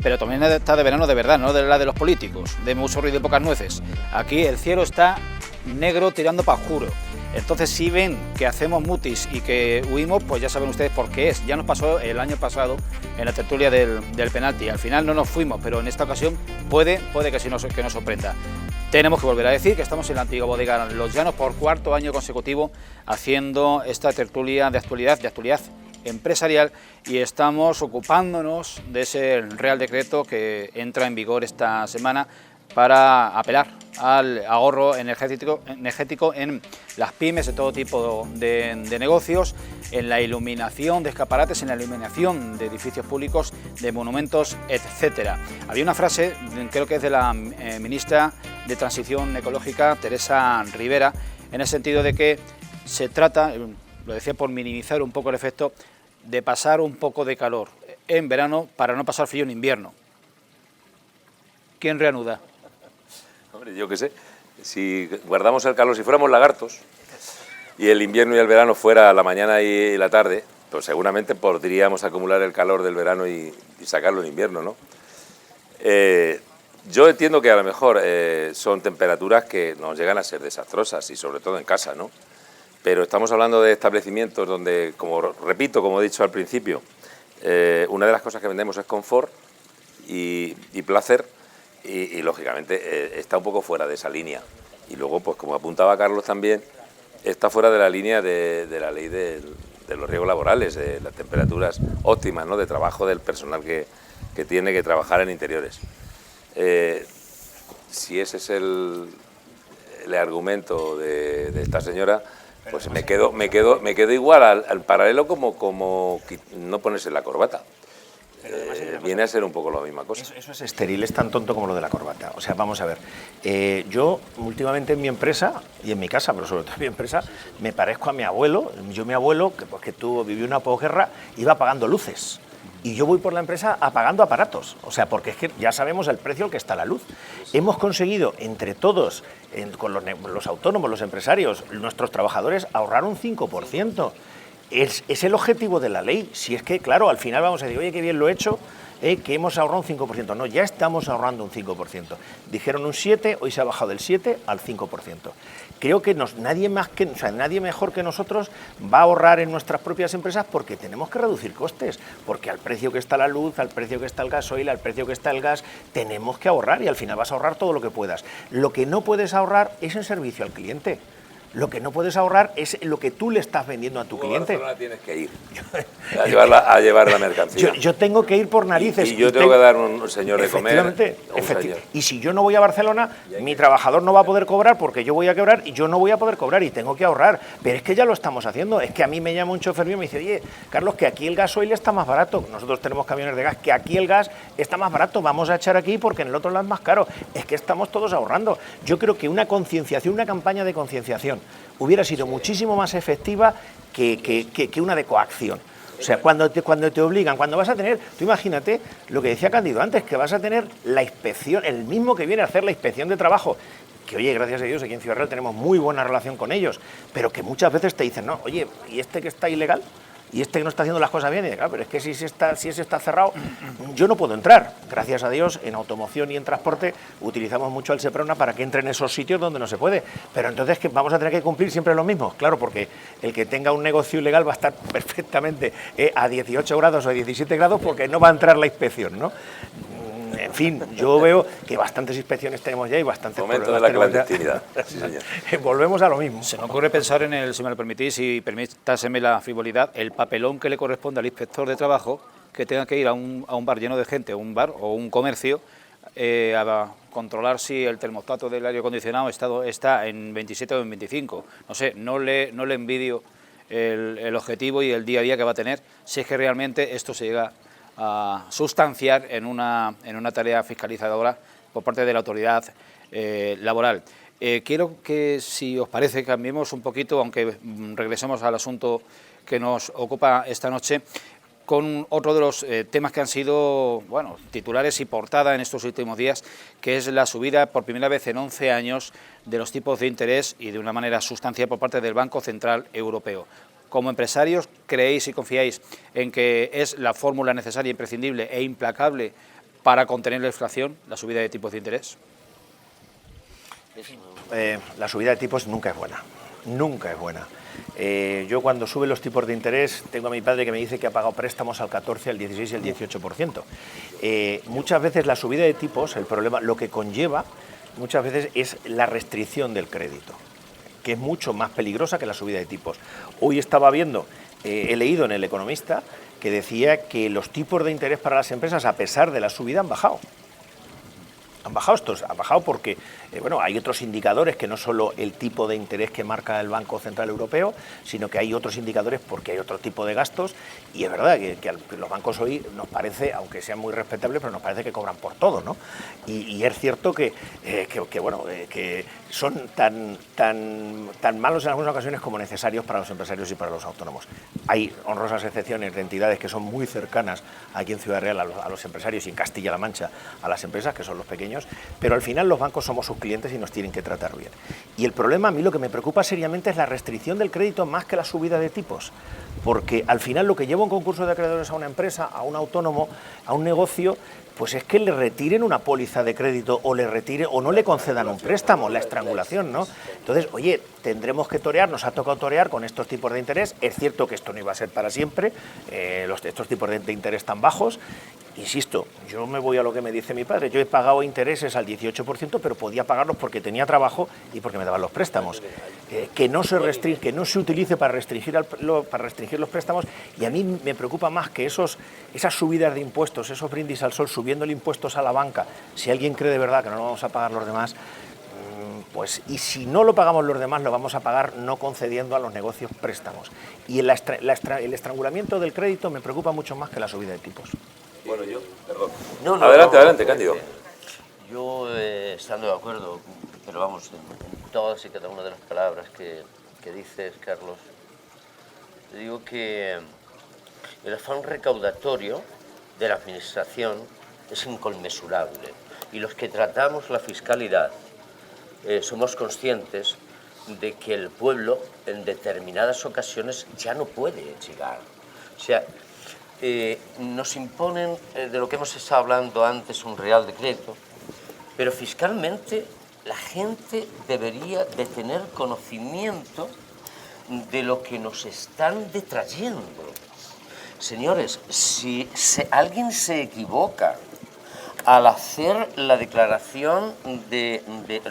pero tormenta de verano de verdad, no de la de los políticos, de mucho ruido y pocas nueces. Aquí el cielo está negro tirando para oscuro. Entonces, si ven que hacemos mutis y que huimos, pues ya saben ustedes por qué es. Ya nos pasó el año pasado en la tertulia del penalti. Al final no nos fuimos, pero en esta ocasión puede que sí nos sorprenda. Tenemos que volver a decir que estamos en la antigua bodega Los Llanos por 4º año consecutivo haciendo esta tertulia de actualidad empresarial, y estamos ocupándonos de ese Real Decreto que entra en vigor esta semana para apelar al ahorro energético en las pymes de todo tipo de negocios, en la iluminación de escaparates, en la iluminación de edificios públicos, de monumentos, etcétera. Había una frase, creo que es de la ministra de Transición Ecológica, Teresa Rivera, en el sentido de que se trata, lo decía por minimizar un poco el efecto, de pasar un poco de calor en verano para no pasar frío en invierno. ¿Quién reanuda? Hombre, yo qué sé, si guardamos el calor, si fuéramos lagartos y el invierno y el verano fuera la mañana y la tarde, pues seguramente podríamos acumular el calor del verano y sacarlo en invierno, ¿no? Yo entiendo que a lo mejor son temperaturas que nos llegan a ser desastrosas y sobre todo en casa, ¿no? Pero estamos hablando de establecimientos donde, como he dicho al principio, una de las cosas que vendemos es confort y placer. Y lógicamente está un poco fuera de esa línea. Y luego, pues como apuntaba Carlos también, está fuera de la línea de la ley de los riesgos laborales, de las temperaturas óptimas, ¿no?, de trabajo del personal que tiene que trabajar en interiores. Si ese es el argumento de esta señora, pues me quedo igual al paralelo como no ponerse la corbata. Viene a ser un poco la misma cosa. Eso es estéril, es tan tonto como lo de la corbata. O sea, vamos a ver, yo últimamente en mi empresa, y en mi casa, pero sobre todo en mi empresa, me parezco a mi abuelo. Mi abuelo, que vivió una posguerra, iba apagando luces. Y yo voy por la empresa apagando aparatos. O sea, porque es que ya sabemos el precio al que está la luz. Hemos conseguido, entre todos, con los autónomos, los empresarios, nuestros trabajadores, ahorrar un 5%. Es el objetivo de la ley. Si es que, claro, al final vamos a decir, oye, qué bien lo he hecho, que hemos ahorrado un 5%. No, ya estamos ahorrando un 5%. Dijeron un 7%, hoy se ha bajado del 7% al 5%. Creo que nadie mejor que nosotros va a ahorrar en nuestras propias empresas porque tenemos que reducir costes, porque al precio que está la luz, al precio que está el gasoil, al precio que está el gas, tenemos que ahorrar y al final vas a ahorrar todo lo que puedas. Lo que no puedes ahorrar es en servicio al cliente. Lo que no puedes ahorrar es lo que tú le estás vendiendo a tu cliente. A Barcelona tienes que ir a llevar la mercancía. Yo tengo que ir por narices. Y yo tengo que dar un señor de comer. Y si yo no voy a Barcelona, mi trabajador no va a poder cobrar porque yo voy a quebrar y yo no voy a poder cobrar y tengo que ahorrar. Pero es que ya lo estamos haciendo. Es que a mí me llama un chofer mío y me dice, oye, Carlos, que aquí el gasoil está más barato. Nosotros tenemos camiones de gas, que aquí el gas está más barato. Vamos a echar aquí porque en el otro lado es más caro. Es que estamos todos ahorrando. Yo creo que una concienciación, una campaña de concienciación hubiera sido muchísimo más efectiva que una de coacción. O sea, cuando te obligan, cuando vas a tener, tú imagínate lo que decía Cándido antes, que vas a tener la inspección, el mismo que viene a hacer la inspección de trabajo, que oye, gracias a Dios aquí en Ciudad Real tenemos muy buena relación con ellos, pero que muchas veces te dicen, no, oye, ¿y este que está ilegal? ¿Y este que no está haciendo las cosas bien? Y claro, pero es que si ese está cerrado, yo no puedo entrar. Gracias a Dios, en automoción y en transporte utilizamos mucho el Seprona para que entre en esos sitios donde no se puede. Pero entonces que vamos a tener que cumplir siempre lo mismo. Claro, porque el que tenga un negocio ilegal va a estar perfectamente a 18 grados o a 17 grados porque no va a entrar la inspección, ¿no? En fin, yo veo que bastantes inspecciones tenemos ya y bastantes momento de la clandestinidad. Sí, señor. Volvemos a lo mismo. Se me ocurre pensar en el, si me lo permitís, y permítaseme la frivolidad, el papelón que le corresponde al inspector de trabajo que tenga que ir a un bar lleno de gente, un bar o un comercio, a controlar si el termostato del aire acondicionado está en 27 o en 25. No sé, no le envidio el objetivo y el día a día que va a tener si es que realmente esto se llega a sustanciar en una tarea fiscalizadora por parte de la autoridad laboral. Quiero que, si os parece, cambiemos un poquito, aunque regresemos al asunto que nos ocupa esta noche, con otro de los temas que han sido, bueno, titulares y portada en estos últimos días, que es la subida por primera vez en 11 años de los tipos de interés y de una manera sustancial por parte del Banco Central Europeo. Como empresarios, ¿creéis y confiáis en que es la fórmula necesaria, imprescindible e implacable para contener la inflación, la subida de tipos de interés? La subida de tipos nunca es buena, nunca es buena. Yo cuando suben los tipos de interés, tengo a mi padre que me dice que ha pagado préstamos al 14, al 16 y al 18%. Muchas veces la subida de tipos, el problema, lo que conlleva muchas veces es la restricción del crédito, que es mucho más peligrosa que la subida de tipos. Hoy estaba viendo, he leído en El Economista, que decía que los tipos de interés para las empresas, a pesar de la subida, han bajado. Han bajado porque bueno, hay otros indicadores que no solo el tipo de interés que marca el Banco Central Europeo, sino que hay otros indicadores porque hay otro tipo de gastos, y es verdad que los bancos hoy nos parece, aunque sean muy respetables, pero nos parece que cobran por todo, ¿no? Y es cierto que son tan malos en algunas ocasiones como necesarios para los empresarios y para los autónomos. Hay honrosas excepciones de entidades que son muy cercanas aquí en Ciudad Real a los empresarios y en Castilla-La Mancha a las empresas, que son los pequeños, pero al final los bancos somos sus clientes y nos tienen que tratar bien. Y el problema, a mí lo que me preocupa seriamente es la restricción del crédito más que la subida de tipos, porque al final lo que lleva un concurso de acreedores a una empresa, a un autónomo, a un negocio, pues es que le retiren una póliza de crédito o le retiren o no le concedan un préstamo, la estrangulación, ¿no? Entonces, oye, tendremos que torear, nos ha tocado torear con estos tipos de interés. Es cierto que esto no iba a ser para siempre, estos tipos de interés tan bajos. Insisto, yo me voy a lo que me dice mi padre. Yo he pagado intereses al 18%, pero podía pagarlos porque tenía trabajo y porque me daban los préstamos. Que no se restringe, que no se utilice para restringir los préstamos. Y a mí me preocupa más que esas subidas de impuestos, esos brindis al sol, subiendo impuestos a la banca. Si alguien cree de verdad que no lo vamos a pagar los demás, pues, y si no lo pagamos los demás, lo vamos a pagar no concediendo a los negocios préstamos. Y el estrangulamiento del crédito me preocupa mucho más que la subida de tipos. Bueno, perdón. Adelante, Cándido. Yo, estando de acuerdo, pero vamos, en todas y cada una de las palabras que dices, Carlos, te digo que el afán recaudatorio de la Administración es inconmensurable, y los que tratamos la fiscalidad somos conscientes de que el pueblo en determinadas ocasiones ya no puede llegar. O sea, nos imponen, de lo que hemos estado hablando antes, un Real Decreto, pero fiscalmente la gente debería de tener conocimiento de lo que nos están detrayendo. Señores, si alguien se equivoca al hacer la declaración de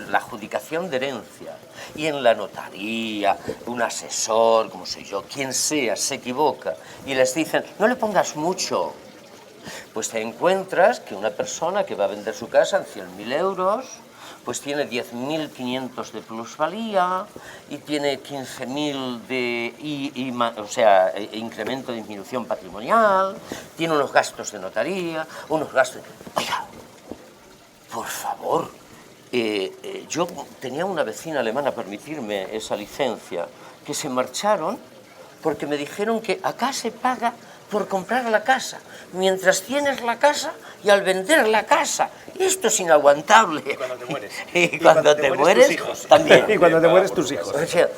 la adjudicación de herencia y en la notaría, un asesor, como soy yo, quien sea, se equivoca y les dicen, no le pongas mucho, pues te encuentras que una persona que va a vender su casa en 100.000 euros, pues tiene 10.500 de plusvalía y tiene 15.000 de o sea, incremento de disminución patrimonial, tiene unos gastos de notaría, unos gastos... Oiga, por favor, yo tenía una vecina alemana, permitirme esa licencia, que se marcharon porque me dijeron que acá se paga por comprar la casa, mientras tienes la casa y al vender la casa. Esto es inaguantable. Y cuando te mueres. Y cuando te mueres, tus hijos. también. Y cuando te mueres tus hijos. O sea,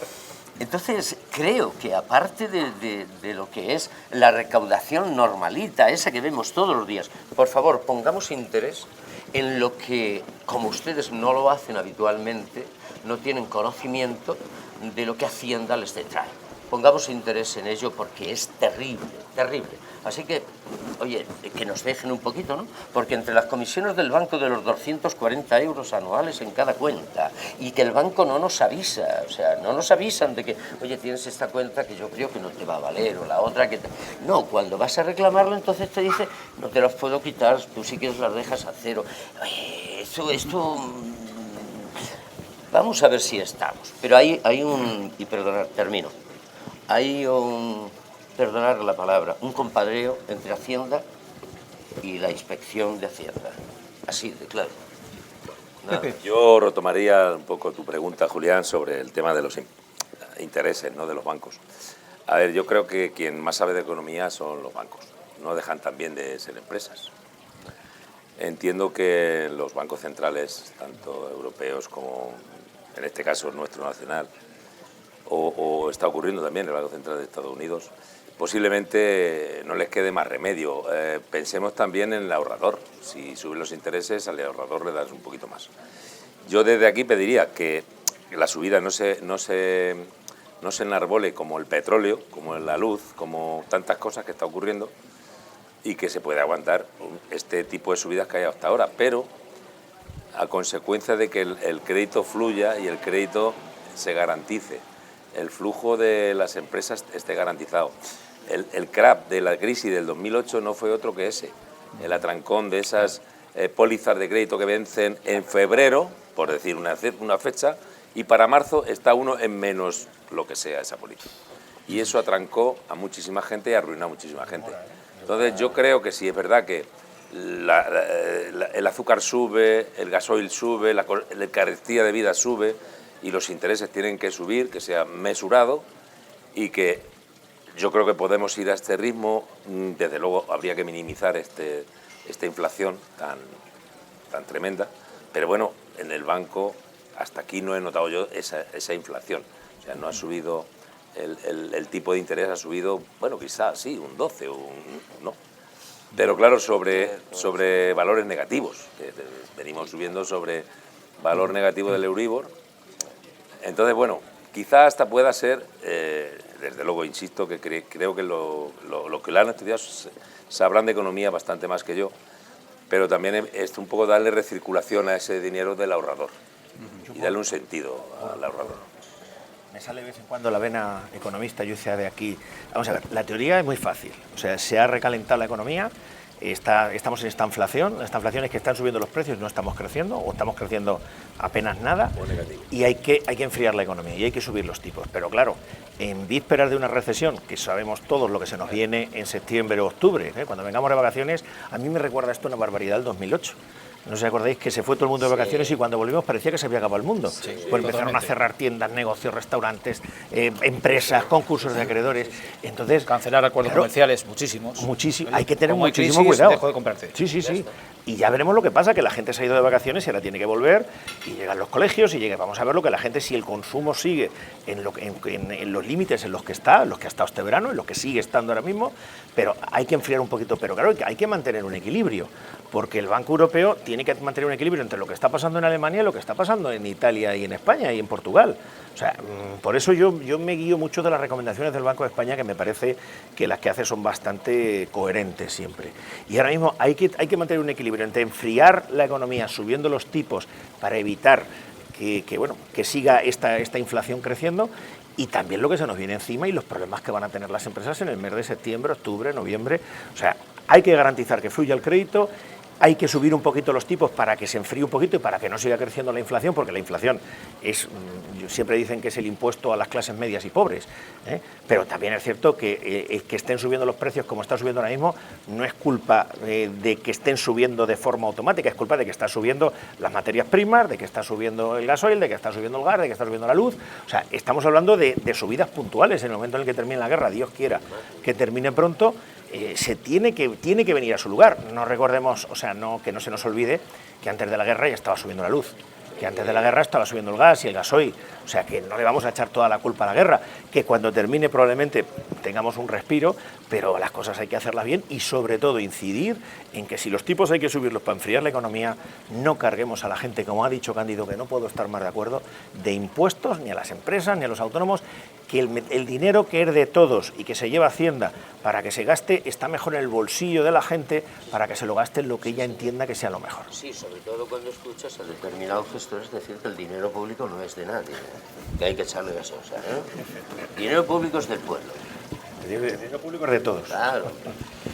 entonces, creo que aparte de lo que es la recaudación normalita, esa que vemos todos los días, por favor, pongamos interés en lo que, como ustedes no lo hacen habitualmente, no tienen conocimiento de lo que Hacienda les detrae. Pongamos interés en ello porque es terrible, terrible. Así que, oye, que nos dejen un poquito, ¿no? Porque entre las comisiones del banco de los 240 euros anuales en cada cuenta y que el banco no nos avisa, o sea, no nos avisan de que, oye, tienes esta cuenta que yo creo que no te va a valer o la otra que... No, cuando vas a reclamarlo entonces te dice, no te las puedo quitar, tú sí que las dejas a cero. Oye, esto... Vamos a ver si estamos. Pero hay un... Y perdonad, termino. Hay un, perdonar la palabra, un compadreo entre Hacienda y la Inspección de Hacienda. Así de claro. Nada. Yo retomaría un poco tu pregunta, Julián, sobre el tema de los intereses, ¿no?, de los bancos. A ver, yo creo que quien más sabe de economía son los bancos. No dejan también de ser empresas. Entiendo que los bancos centrales, tanto europeos como, en este caso, nuestro nacional, o está ocurriendo también en el Banco Central de Estados Unidos, posiblemente no les quede más remedio. Pensemos también en el ahorrador. Si suben los intereses, al ahorrador le das un poquito más. Yo desde aquí pediría que la subida no se enarbole como el petróleo, como la luz, como tantas cosas que está ocurriendo, y que se puede aguantar este tipo de subidas que hay hasta ahora, pero a consecuencia de que el crédito fluya y el crédito se garantice, el flujo de las empresas esté garantizado. El crack de la crisis del 2008 no fue otro que ese, el atrancón de esas pólizas de crédito que vencen en febrero, por decir una fecha, y para marzo está uno en menos lo que sea esa política. Y eso atrancó a muchísima gente y arruinó a muchísima gente. Entonces yo creo que sí es verdad que el azúcar sube, el gasoil sube, la carestía de vida sube, y los intereses tienen que subir, que sea mesurado, y que yo creo que podemos ir a este ritmo. Desde luego habría que minimizar esta inflación tan tremenda, pero bueno, en el banco hasta aquí no he notado yo esa inflación. O sea, no ha subido, el tipo de interés ha subido, bueno, quizás sí, un 12, no. Pero claro, sobre valores negativos, que venimos subiendo sobre valor negativo del Euribor. Entonces, bueno, quizá hasta pueda ser, desde luego, insisto, que creo que lo que lo han estudiado sabrán de economía bastante más que yo, pero también es un poco darle recirculación a ese dinero del ahorrador y darle un sentido al ahorrador. Me sale de vez en cuando la vena economista, yo decía de aquí, vamos a ver, la teoría es muy fácil, o sea, se ha recalentado la economía, estamos en esta inflación es que están subiendo los precios, no estamos creciendo, o estamos creciendo apenas nada, y hay que enfriar la economía, y hay que subir los tipos, pero claro, en vísperas de una recesión, que sabemos todos lo que se nos viene en septiembre o octubre, cuando vengamos de vacaciones, a mí me recuerda esto una barbaridad del 2008. No sé si acordáis que se fue todo el mundo de vacaciones y cuando volvimos parecía que se había acabado el mundo. Pues empezaron a cerrar tiendas, negocios, restaurantes, empresas, concursos de acreedores. Entonces, cancelar acuerdos comerciales, muchísimos. Hay que tener muchísimo cuidado. Dejo de comprarte. Sí. Y ya veremos lo que pasa, que la gente se ha ido de vacaciones y ahora tiene que volver, y llegan los colegios y vamos a ver lo que la gente, si el consumo sigue en los límites en los que ha estado este verano, en los que sigue estando ahora mismo, pero hay que enfriar un poquito, pero claro, hay que mantener un equilibrio, porque el Banco Europeo tiene que mantener un equilibrio entre lo que está pasando en Alemania y lo que está pasando en Italia y en España y en Portugal. O sea, por eso yo me guío mucho de las recomendaciones del Banco de España, que me parece que las que hace son bastante coherentes siempre. Y ahora mismo hay que mantener un equilibrio entre enfriar la economía subiendo los tipos para evitar que siga esta inflación creciendo, y también lo que se nos viene encima y los problemas que van a tener las empresas en el mes de septiembre, octubre, noviembre. O sea, hay que garantizar que fluya el crédito hay que subir un poquito los tipos para que se enfríe un poquito y para que no siga creciendo la inflación, porque la inflación es, siempre dicen que es el impuesto a las clases medias y pobres, pero también es cierto que estén subiendo los precios como está subiendo ahora mismo no es culpa de que estén subiendo de forma automática, es culpa de que están subiendo las materias primas, de que está subiendo el gasoil, de que está subiendo el gas, de que está subiendo la luz. O sea, estamos hablando de subidas puntuales en el momento en el que termine la guerra, Dios quiera que termine pronto. Se tiene que venir a su lugar. No recordemos, o sea, que no se nos olvide que antes de la guerra ya estaba subiendo la luz, que antes de la guerra estaba subiendo el gas y el gasoil, o sea que no le vamos a echar toda la culpa a la guerra, que cuando termine probablemente tengamos un respiro, pero las cosas hay que hacerlas bien y sobre todo incidir en que si los tipos hay que subirlos para enfriar la economía, no carguemos a la gente, como ha dicho Cándido, que no puedo estar más de acuerdo, de impuestos ni a las empresas ni a los autónomos, que el dinero que es de todos y que se lleva Hacienda para que se gaste está mejor en el bolsillo de la gente para que se lo gaste en lo que ella entienda que sea lo mejor. Sí, sobre todo cuando escuchas a determinados gestores decir que el dinero público no es de nadie, que hay que echarle gasosa, El dinero público es del pueblo. El dinero público es de todos. Claro.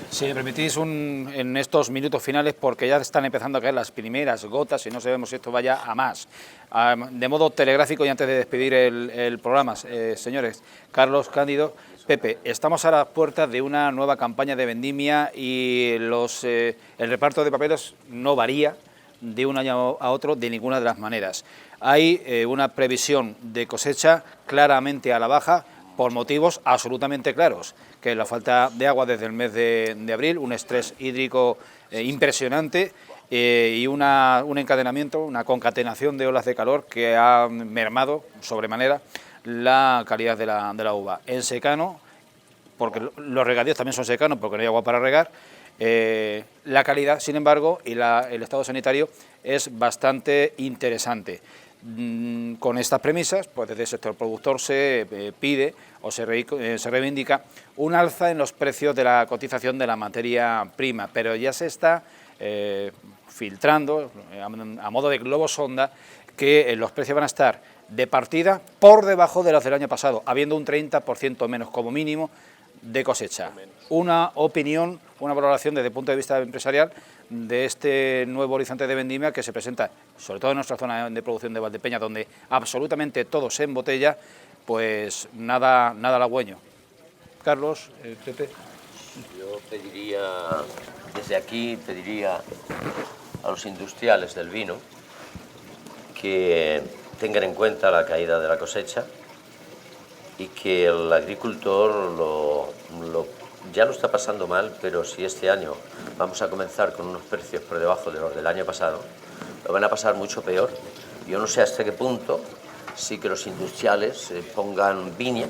Si me permitís en estos minutos finales, porque ya están empezando a caer las primeras gotas y no sabemos si esto vaya a más. De modo telegráfico y antes de despedir el programa, señores, Carlos, Cándido, Pepe, estamos a las puertas de una nueva campaña de vendimia y el reparto de papeles no varía de un año a otro de ninguna de las maneras. Hay una previsión de cosecha claramente a la baja, por motivos absolutamente claros, que es la falta de agua desde el mes de abril, un estrés hídrico impresionante y un encadenamiento, una concatenación de olas de calor que ha mermado sobremanera la calidad de la uva. En secano, porque los regadíos también son secanos porque no hay agua para regar, la calidad, sin embargo, y el estado sanitario es bastante interesante. Con estas premisas, pues desde el sector productor se pide o se reivindica un alza en los precios de la cotización de la materia prima, pero ya se está filtrando a modo de globo sonda que los precios van a estar de partida por debajo de los del año pasado, habiendo un 30% menos como mínimo de cosecha. Una opinión, una valoración desde el punto de vista empresarial de este nuevo horizonte de vendimia que se presenta, sobre todo en nuestra zona de producción de Valdepeñas, donde absolutamente todo se embotella, pues nada halagüeño. Carlos, Pepe. Yo pediría, desde aquí pediría a los industriales del vino que tengan en cuenta la caída de la cosecha y que el agricultor ya lo está pasando mal, pero si este año vamos a comenzar con unos precios por debajo de los del año pasado, lo van a pasar mucho peor. Yo no sé hasta qué punto sí que los industriales pongan viña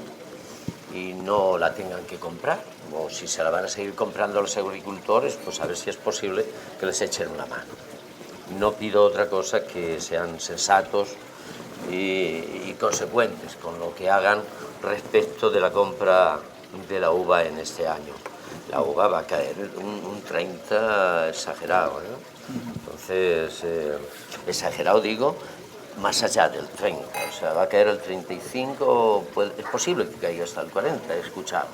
y no la tengan que comprar, o si se la van a seguir comprando los agricultores, pues a ver si es posible que les echen una mano. No pido otra cosa que sean sensatos y consecuentes con lo que hagan respecto de la compra de la uva en este año. La uva va a caer un 30 exagerado, Entonces, exagerado digo, más allá del 30, o sea, va a caer el 35, es posible que caiga hasta el 40, he escuchado,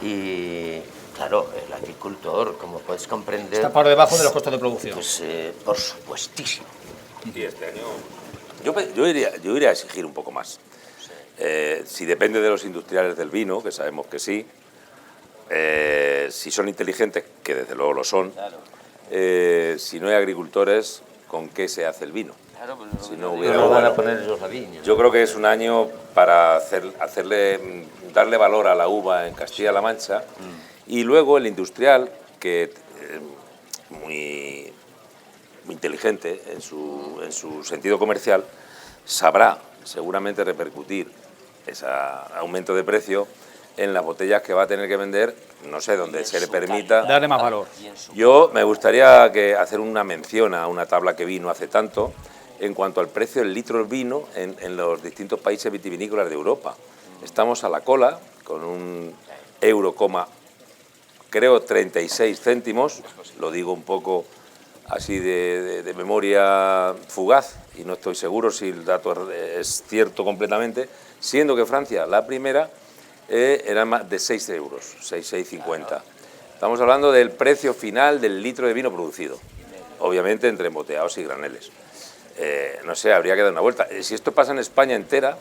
Y claro, el agricultor, como puedes comprender... Está por debajo de los costos de producción. Pues por supuestísimo. Sí, este año... Yo iría a exigir un poco más. Si depende de los industriales del vino, que sabemos que sí, si son inteligentes, que desde luego lo son, si no hay agricultores, ¿con qué se hace el vino? Claro, pues si no van a poner ellos la viña. Yo creo que es un año para darle valor a la uva en Castilla-La Mancha y luego el industrial, que muy inteligente en su sentido comercial, sabrá seguramente repercutir ese aumento de precio en las botellas que va a tener que vender, no sé, donde se le permita... Darle más valor. Yo me gustaría hacer una mención a una tabla que vi no hace tanto en cuanto al precio del litro del vino en los distintos países vitivinícolas de Europa. Estamos a la cola con un euro, creo 36 céntimos, lo digo un poco así de memoria fugaz, y no estoy seguro si el dato es cierto completamente, siendo que Francia, la primera, era más de 6 euros, 6,50. Estamos hablando del precio final del litro de vino producido. obviamente entre embotellados y graneles. No sé, habría que dar una vuelta. Si esto pasa en España entera,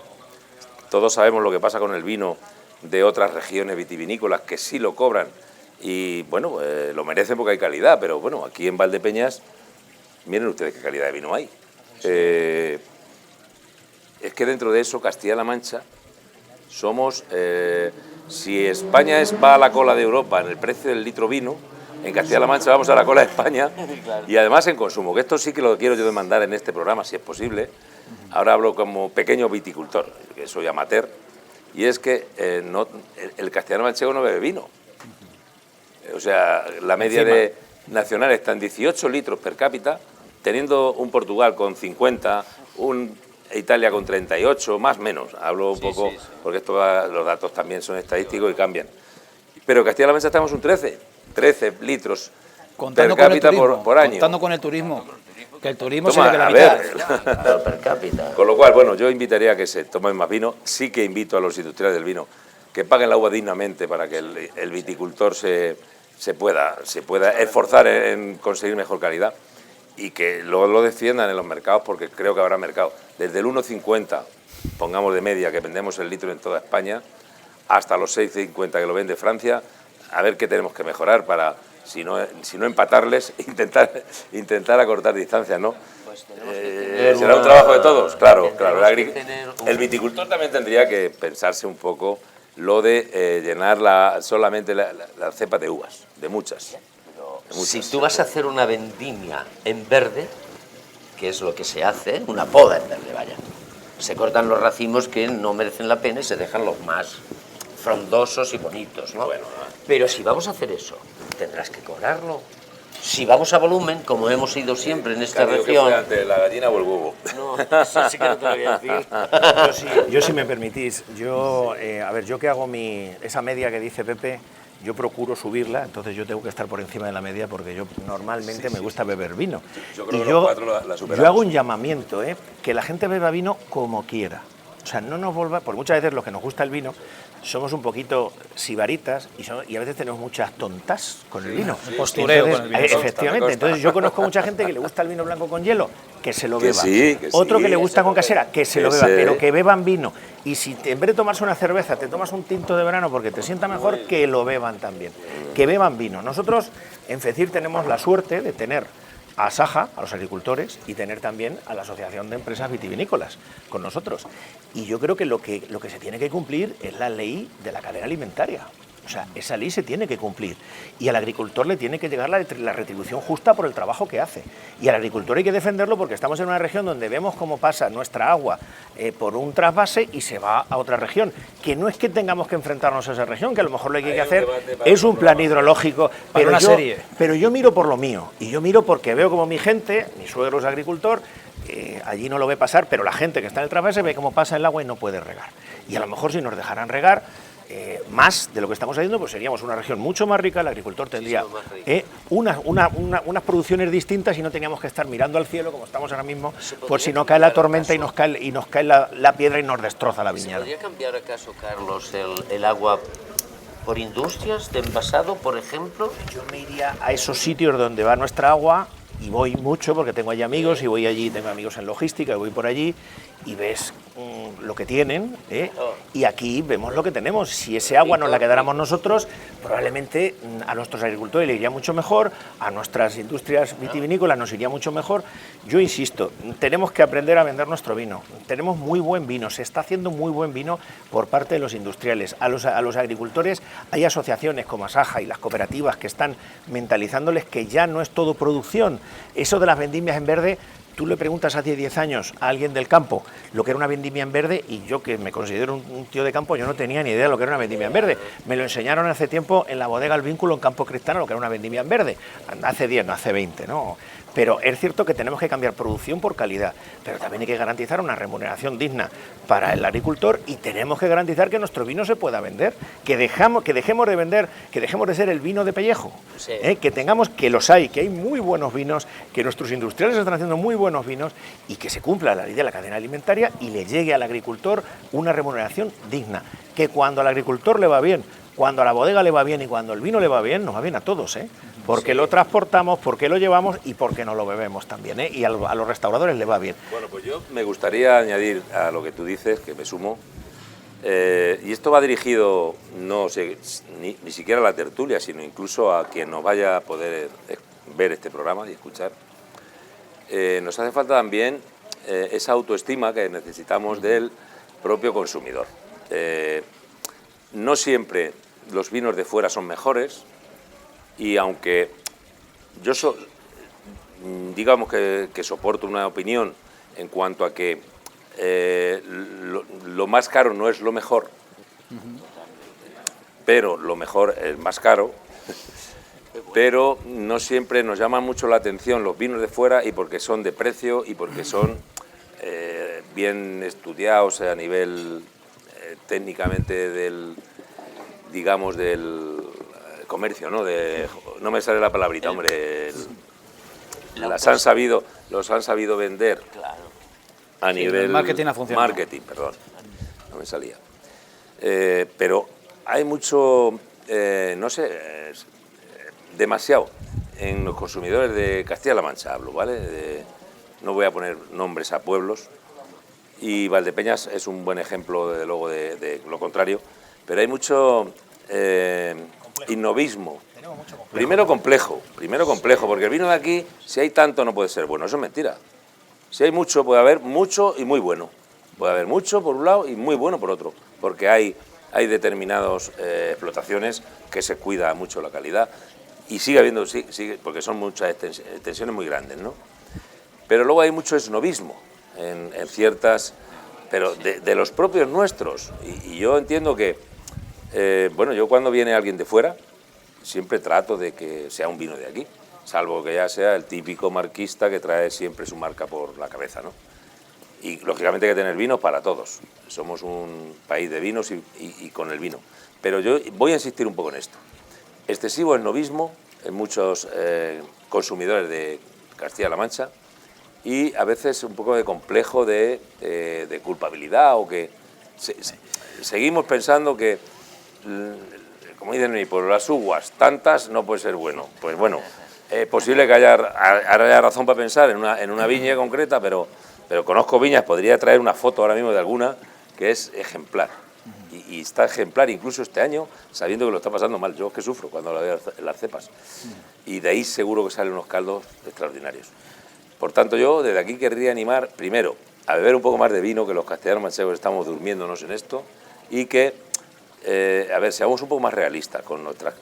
todos sabemos lo que pasa con el vino de otras regiones vitivinícolas que sí lo cobran y, bueno, lo merecen porque hay calidad, pero, bueno, aquí en Valdepeñas, miren ustedes qué calidad de vino hay. Es que dentro de eso, Castilla-La Mancha, somos... si España va a la cola de Europa en el precio del litro vino, en Castilla-La Mancha vamos a la cola de España y además en consumo, que esto sí que lo quiero yo demandar en este programa, si es posible. Ahora hablo como pequeño viticultor, que soy amateur, y es que el castellano manchego no bebe vino. O sea, la media nacional está en 18 litros per cápita, teniendo un Portugal con 50, un Italia con 38, más o menos. Hablo un poco, porque los datos también son estadísticos y cambian. Pero Castilla-La Mancha estamos un 13 litros per cápita por año. Contando con el turismo, que el turismo Toma, se le queda la Pero per cápita. Con lo cual, bueno, yo invitaría a que se tomen más vino. Sí que invito a los industriales del vino que paguen la uva dignamente para que el viticultor se pueda esforzar en conseguir mejor calidad y que lo defiendan en los mercados, porque creo que habrá mercado. Desde el 1,50, pongamos de media, que vendemos el litro en toda España, hasta los 6,50 que lo vende Francia, a ver qué tenemos que mejorar para, si no empatarles, intentar acortar distancias, ¿no? Pues será un trabajo de todos, claro. El viticultor también tendría que pensarse un poco lo de llenar solamente la cepa de uvas, de muchas. Si tú vas a hacer una vendimia en verde, que es lo que se hace, una poda en verde, vaya, se cortan los racimos que no merecen la pena y se dejan los más frondosos y bonitos, ¿no? Bueno, pero si vamos a hacer eso, tendrás que cobrarlo. Si vamos a volumen, como hemos ido siempre en esta región... ¿Qué fue antes, la gallina o el huevo? No, eso sí que no te lo voy a decir. Yo si me permitís, yo que hago esa media que dice Pepe, yo procuro subirla, entonces yo tengo que estar por encima de la media porque yo normalmente me gusta beber vino. Yo creo que los cuatro la superamos. Yo hago un llamamiento, que la gente beba vino como quiera. O sea, no nos vuelva, porque muchas veces los que nos gusta el vino somos un poquito sibaritas y a veces tenemos muchas tontas con el vino. Postureo entonces, con el vino. Efectivamente, entonces yo conozco mucha gente que le gusta el vino blanco con hielo, que se lo Que beba. sí, Otro sí, que le gusta con casera, que se lo beba, sí. pero que beban vino. Y si en vez de tomarse una cerveza, te tomas un tinto de verano porque te sienta mejor, que lo beban también. Que beban vino. Nosotros en FECIR tenemos la suerte de tener a Saja, a los agricultores, y tener también a la Asociación de Empresas Vitivinícolas con nosotros. Y yo creo que lo que se tiene que cumplir es la ley de la cadena alimentaria. O sea, esa ley se tiene que cumplir. Y al agricultor le tiene que llegar la retribución justa por el trabajo que hace. Y al agricultor hay que defenderlo porque estamos en una región donde vemos cómo pasa nuestra agua por un trasvase y se va a otra región. Que no es que tengamos que enfrentarnos a esa región, que a lo mejor lo que hay que hacer es un plan hidrológico. Pero yo miro por lo mío. Y yo miro porque veo como mi gente, mi suegro es agricultor, allí no lo ve pasar, pero la gente que está en el trasvase ve cómo pasa el agua y no puede regar. Y a lo mejor si nos dejaran regar más de lo que estamos haciendo, pues seríamos una región mucho más rica, el agricultor tendría unas producciones distintas y no teníamos que estar mirando al cielo como estamos ahora mismo, por si no cae la tormenta y nos cae la piedra y nos destroza la viña. ¿Podría cambiar acaso, Carlos, el agua por industrias de envasado, por ejemplo? Yo me iría a esos sitios donde va nuestra agua, y voy mucho porque tengo allí amigos, y voy allí, tengo amigos en logística, y voy por allí y ves lo que tienen, y aquí vemos lo que tenemos. Si ese agua nos la quedáramos nosotros, probablemente a nuestros agricultores le iría mucho mejor, a nuestras industrias vitivinícolas nos iría mucho mejor. Yo insisto, tenemos que aprender a vender nuestro vino. Tenemos muy buen vino, se está haciendo muy buen vino por parte de los industriales. A los agricultores hay asociaciones como Asaja y las cooperativas que están mentalizándoles que ya no es todo producción. Eso de las vendimias en verde, tú le preguntas hace 10 años a alguien del campo lo que era una vendimia en verde, y yo, que me considero un tío de campo, yo no tenía ni idea de lo que era una vendimia en verde. Me lo enseñaron hace tiempo en la bodega El Vínculo en Campo Cristano, lo que era una vendimia en verde. Hace 10, no hace 20, ¿no? Pero es cierto que tenemos que cambiar producción por calidad, pero también hay que garantizar una remuneración digna para el agricultor, y tenemos que garantizar que nuestro vino se pueda vender, que dejemos de vender, que dejemos de ser el vino de pellejo, sí. Que tengamos, que los hay, que hay muy buenos vinos, que nuestros industriales están haciendo muy buenos vinos, y que se cumpla la ley de la cadena alimentaria y le llegue al agricultor una remuneración digna, que cuando al agricultor le va bien, cuando a la bodega le va bien y cuando el vino le va bien, nos va bien a todos, porque lo transportamos, porque lo llevamos y porque nos lo bebemos también, ¿eh? Y a los restauradores le va bien. Bueno, pues yo me gustaría añadir a lo que tú dices, que me sumo, y esto va dirigido no sé, ni siquiera a la tertulia, sino incluso a quien nos vaya a poder ver este programa y escuchar. Nos hace falta también esa autoestima que necesitamos del propio consumidor. No siempre los vinos de fuera son mejores, y aunque yo digamos que soporto una opinión en cuanto a que lo más caro no es lo mejor, pero lo mejor es más caro, pero no siempre nos llaman mucho la atención los vinos de fuera, y porque son de precio y porque son bien estudiados a nivel técnicamente del comercio, ¿no? No me sale la palabrita, hombre. Los han sabido vender a nivel... El marketing ha funcionado. Marketing, perdón, no me salía. Pero hay mucho, no sé, demasiado en los consumidores de Castilla-La Mancha, hablo, ¿vale? No voy a poner nombres a pueblos, y Valdepeñas es un buen ejemplo, desde luego, de lo contrario, pero hay mucho innovismo. Primero complejo, porque el vino de aquí, si hay tanto, no puede ser bueno, eso es mentira. Si hay mucho, puede haber mucho y muy bueno. Puede haber mucho por un lado y muy bueno por otro, porque hay determinadas explotaciones que se cuida mucho la calidad, y sigue habiendo, sigue, porque son muchas extensiones muy grandes, ¿no? Pero luego hay mucho esnovismo en ciertas, pero de los propios nuestros, y yo entiendo que, bueno, yo cuando viene alguien de fuera, siempre trato de que sea un vino de aquí, salvo que ya sea el típico marquista que trae siempre su marca por la cabeza, ¿no? Y lógicamente hay que tener vino para todos. Somos un país de vinos y con el vino. Pero yo voy a insistir un poco en esto. Excesivo esnovismo en muchos consumidores de Castilla-La Mancha, y a veces un poco de complejo de culpabilidad, o que seguimos pensando que, como dicen, por las uvas tantas no puede ser bueno. Pues bueno, es posible que haya razón para pensar en una viña concreta, pero conozco viñas, podría traer una foto ahora mismo de alguna que es ejemplar, y está ejemplar incluso este año, sabiendo que lo está pasando mal. Yo es que sufro cuando la veo en las cepas, y de ahí seguro que salen unos caldos extraordinarios. Por tanto, yo desde aquí querría animar, primero, a beber un poco más de vino, que los castellanos manchegos estamos durmiéndonos en esto, y que, a ver, seamos un poco más realistas con nuestras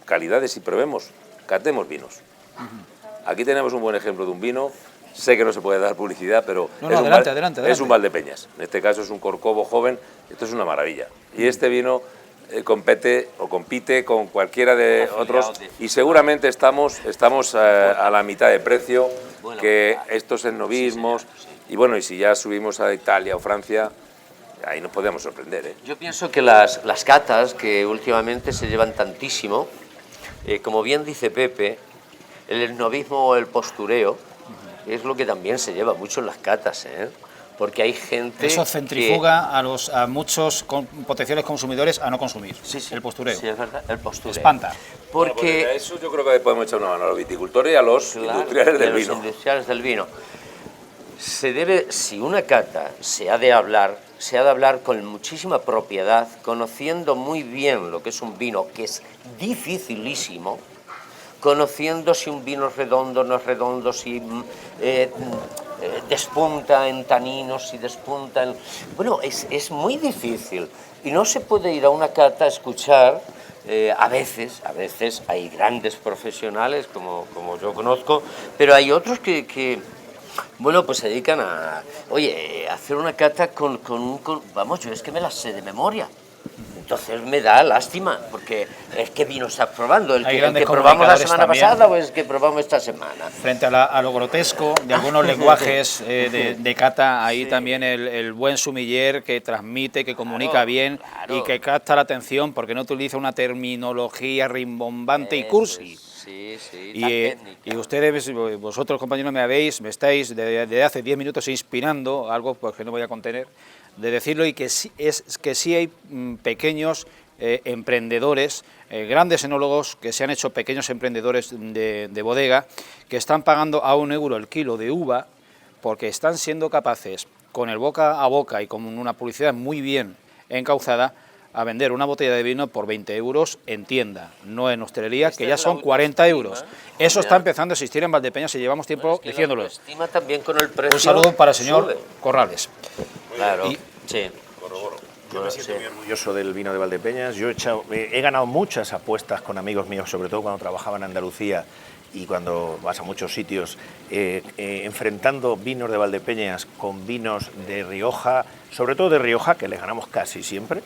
calidades y catemos vinos. Aquí tenemos un buen ejemplo de un vino. Sé que no se puede dar publicidad, pero adelante. Es un Valdepeñas. En este caso es un Corcovo joven. Esto es una maravilla. Y este vino compite con cualquiera de otros, y seguramente estamos a la mitad de precio que estos esnovismos. Y bueno, y si ya subimos a Italia o Francia, ahí nos podemos sorprender, ¿eh? Yo pienso que las catas, que últimamente se llevan tantísimo, como bien dice Pepe, el esnovismo o el postureo es lo que también se lleva mucho en las catas, ¿eh? Porque hay gente... Eso centrifuga a muchos potenciales consumidores a no consumir. Sí, el postureo. Sí, es verdad, el postureo. Espanta. Porque a eso yo creo que podemos echar una mano a los viticultores y a los industriales del vino. Los industriales del vino. Si una cata se ha de hablar con muchísima propiedad, conociendo muy bien lo que es un vino, que es dificilísimo, conociendo si un vino es redondo, no es redondo, si despunta en taninos, si despunta en... Bueno, es muy difícil, y no se puede ir a una cata a escuchar. A veces hay grandes profesionales, como yo conozco, pero hay otros que bueno, pues se dedican a hacer una cata vamos, yo es que me las sé de memoria. Entonces me da lástima, porque es que vino estás probando, el que probamos la semana pasada o el que probamos esta semana. Frente a lo grotesco de algunos lenguajes de cata, ahí también el buen sumiller que transmite, que comunica bien y que capta la atención, porque no utiliza una terminología rimbombante y cursi. Sí, y ustedes, vosotros compañeros, me estáis desde hace 10 minutos inspirando algo pues, que no voy a contener, de decirlo, y que sí hay pequeños emprendedores, grandes enólogos que se han hecho pequeños emprendedores de bodega, que están pagando a €1 el kilo de uva, porque están siendo capaces, con el boca a boca y con una publicidad muy bien encauzada, a vender una botella de vino por 20 € en tienda, no en hostelería, que ya son 40 €. Eso está empezando a existir en Valdepeñas y llevamos tiempo diciéndolo. Estima también con el precio. Un saludo para el señor Corrales. Claro, Y, sí. Yo me siento muy orgulloso del vino de Valdepeñas. Yo he ganado muchas apuestas con amigos míos, sobre todo cuando trabajaba en Andalucía y cuando vas a muchos sitios, enfrentando vinos de Valdepeñas con vinos de Rioja, sobre todo de Rioja, que les ganamos casi siempre.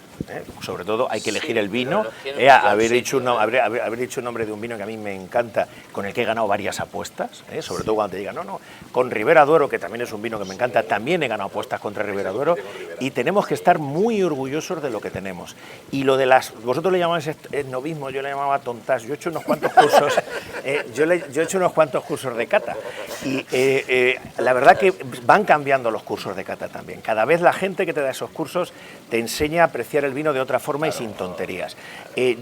Sobre todo hay que elegir el vino. Haber dicho un nombre de un vino que a mí me encanta, con el que he ganado varias apuestas, sobre todo cuando te digan, no, con Ribera Duero, que también es un vino que me encanta, también he ganado apuestas contra Ribera Duero, y tenemos que estar muy orgullosos de lo que tenemos. Y lo de vosotros le llamáis esnovismo, yo le llamaba tontas. Yo he hecho unos cuantos cursos, yo he hecho unos cuantos cursos de cata, y la verdad que van cambiando los cursos de cata también. Cada vez la gente que te da esos cursos te enseña a apreciar el vino de otra forma y sin tonterías.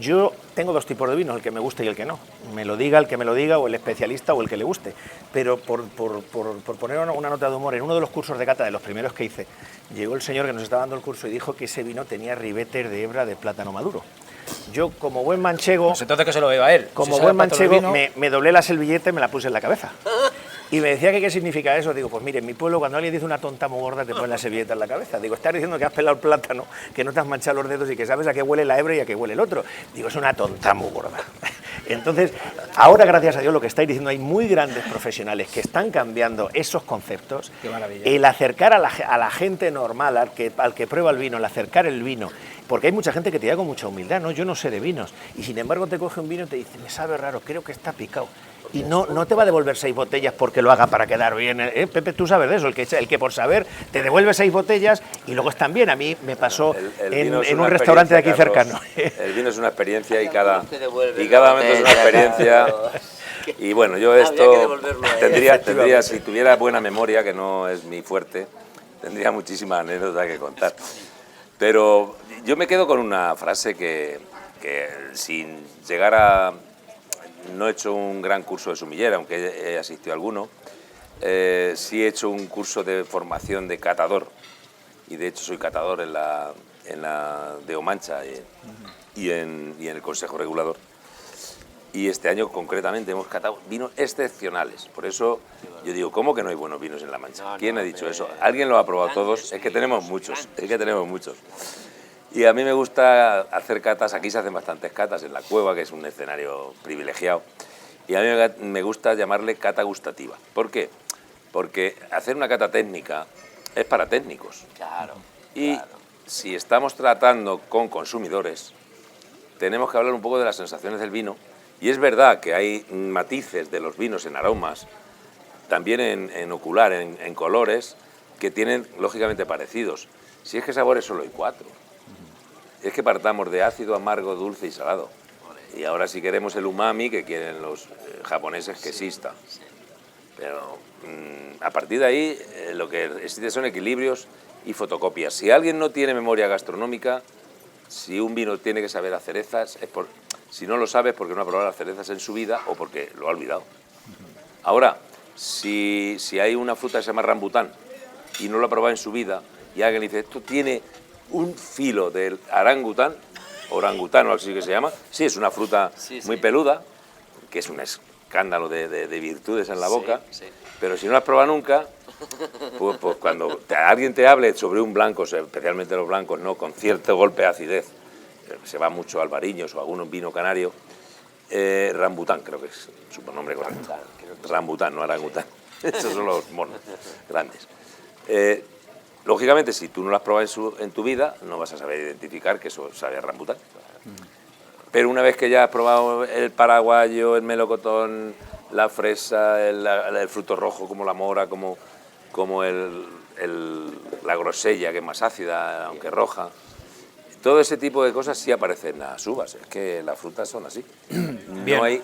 Yo tengo dos tipos de vinos, el que me gusta y el que no. Me lo diga el que me lo diga, o el especialista, o el que le guste. Pero por poner una nota de humor, en uno de los cursos de cata, de los primeros que hice, llegó el señor que nos estaba dando el curso y dijo que ese vino tenía ribetes de hebra de plátano maduro. Yo, como buen manchego... Pues entonces que se lo beba él. Como buen manchego, me doblé la servilleta y me la puse en la cabeza. Y me decía que qué significa eso. Digo, pues mire, en mi pueblo cuando alguien dice una tonta muy gorda te ponen la servilleta en la cabeza. Digo, estás diciendo que has pelado el plátano, que no te has manchado los dedos y que sabes a qué huele la hebra y a qué huele el otro. Digo, es una tonta muy gorda. Entonces, ahora gracias a Dios lo que estáis diciendo, hay muy grandes profesionales que están cambiando esos conceptos. Qué maravilla. El acercar a la gente normal, al que prueba el vino, el acercar el vino. Porque hay mucha gente que te da con mucha humildad, ¿no? Yo no sé de vinos. Y sin embargo te coge un vino y te dice, me sabe raro, creo que está picado. Y no te va a devolver 6 botellas porque lo haga para quedar bien. Pepe, tú sabes de eso, el que por saber te devuelve 6 botellas y luego están bien. A mí me pasó en un restaurante de aquí cercano. El vino es una experiencia y cada momento es una experiencia. Y bueno, yo esto tendría, si tuviera buena memoria, que no es mi fuerte, tendría muchísimas anécdotas que contar. Pero yo me quedo con una frase que sin llegar a... No he hecho un gran curso de sumillera, aunque he asistido a alguno. Sí he hecho un curso de formación de catador, y de hecho soy catador en la de Omancha y en el Consejo Regulador. Y este año concretamente hemos catado vinos excepcionales. Por eso yo digo, ¿cómo que no hay buenos vinos en La Mancha? ¿Quién ha dicho eso? ¿Alguien lo ha probado todos? Es que tenemos muchos, Y a mí me gusta hacer catas, aquí se hacen bastantes catas en la cueva, que es un escenario privilegiado, y a mí me gusta llamarle cata gustativa. ¿Por qué? Porque hacer una cata técnica es para técnicos. Claro. Y si estamos tratando con consumidores, tenemos que hablar un poco de las sensaciones del vino, y es verdad que hay matices de los vinos en aromas, también en ocular, en colores, que tienen lógicamente parecidos. Si es que sabores solo hay 4. Es que partamos de ácido, amargo, dulce y salado. Y ahora si queremos el umami, que quieren los japoneses que exista. Pero a partir de ahí lo que existe son equilibrios y fotocopias. Si alguien no tiene memoria gastronómica, si un vino tiene que saber a cerezas, si no lo sabe es porque no ha probado las cerezas en su vida o porque lo ha olvidado. Ahora, si hay una fruta que se llama rambután y no lo ha probado en su vida, y alguien dice, esto tiene un filo del orangután o así que se llama, sí, es una fruta muy peluda, que es un escándalo de virtudes en la boca, pero si no la has probado nunca, pues cuando alguien te hable sobre un blanco, especialmente los blancos, no con cierto golpe de acidez, se va mucho al Albariños o algún vino canario, rambután creo que es su nombre correcto, rambután, no orangután, esos son los monos grandes. Lógicamente, si tú no lo has probado en tu vida, no vas a saber identificar que eso sabe a rambután. Pero una vez que ya has probado el paraguayo, el melocotón, la fresa, el fruto rojo como la mora, como la grosella, que es más ácida, aunque roja, todo ese tipo de cosas sí aparecen en las uvas. Es que las frutas son así. No hay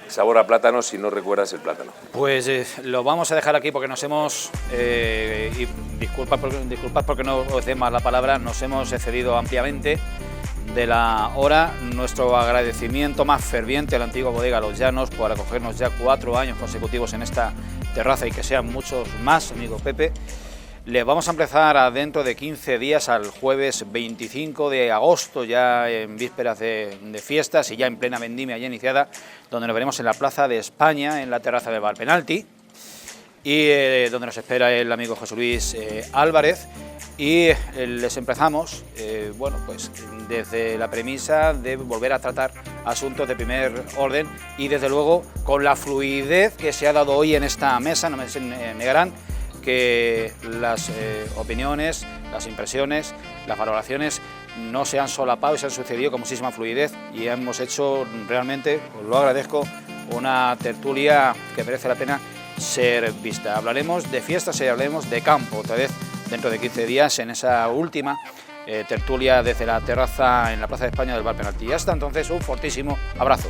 sabor a plátano si no recuerdas el plátano. Pues lo vamos a dejar aquí porque nos hemos, y disculpad porque no os dé más la palabra, nos hemos excedido ampliamente. de la hora. Nuestro agradecimiento más ferviente a la antigua bodega Los Llanos por acogernos ya 4 años consecutivos en esta terraza y que sean muchos más, amigo Pepe. Les vamos a empezar dentro de 15 días, al jueves 25 de agosto, ya en vísperas de fiestas y ya en plena vendimia ya iniciada, donde nos veremos en la Plaza de España, en la terraza de Valpenalti, y donde nos espera el amigo José Luis Álvarez. Y les empezamos, bueno, pues desde la premisa de volver a tratar asuntos de primer orden y desde luego con la fluidez que se ha dado hoy en esta mesa. No me negarán que las opiniones, las impresiones, las valoraciones no se han solapado y se han sucedido con muchísima fluidez y hemos hecho realmente, os lo agradezco, una tertulia que merece la pena ser vista. Hablaremos de fiestas y hablaremos de campo, otra vez dentro de 15 días en esa última tertulia desde la terraza en la Plaza de España del Valpenalti. Y hasta entonces un fortísimo abrazo.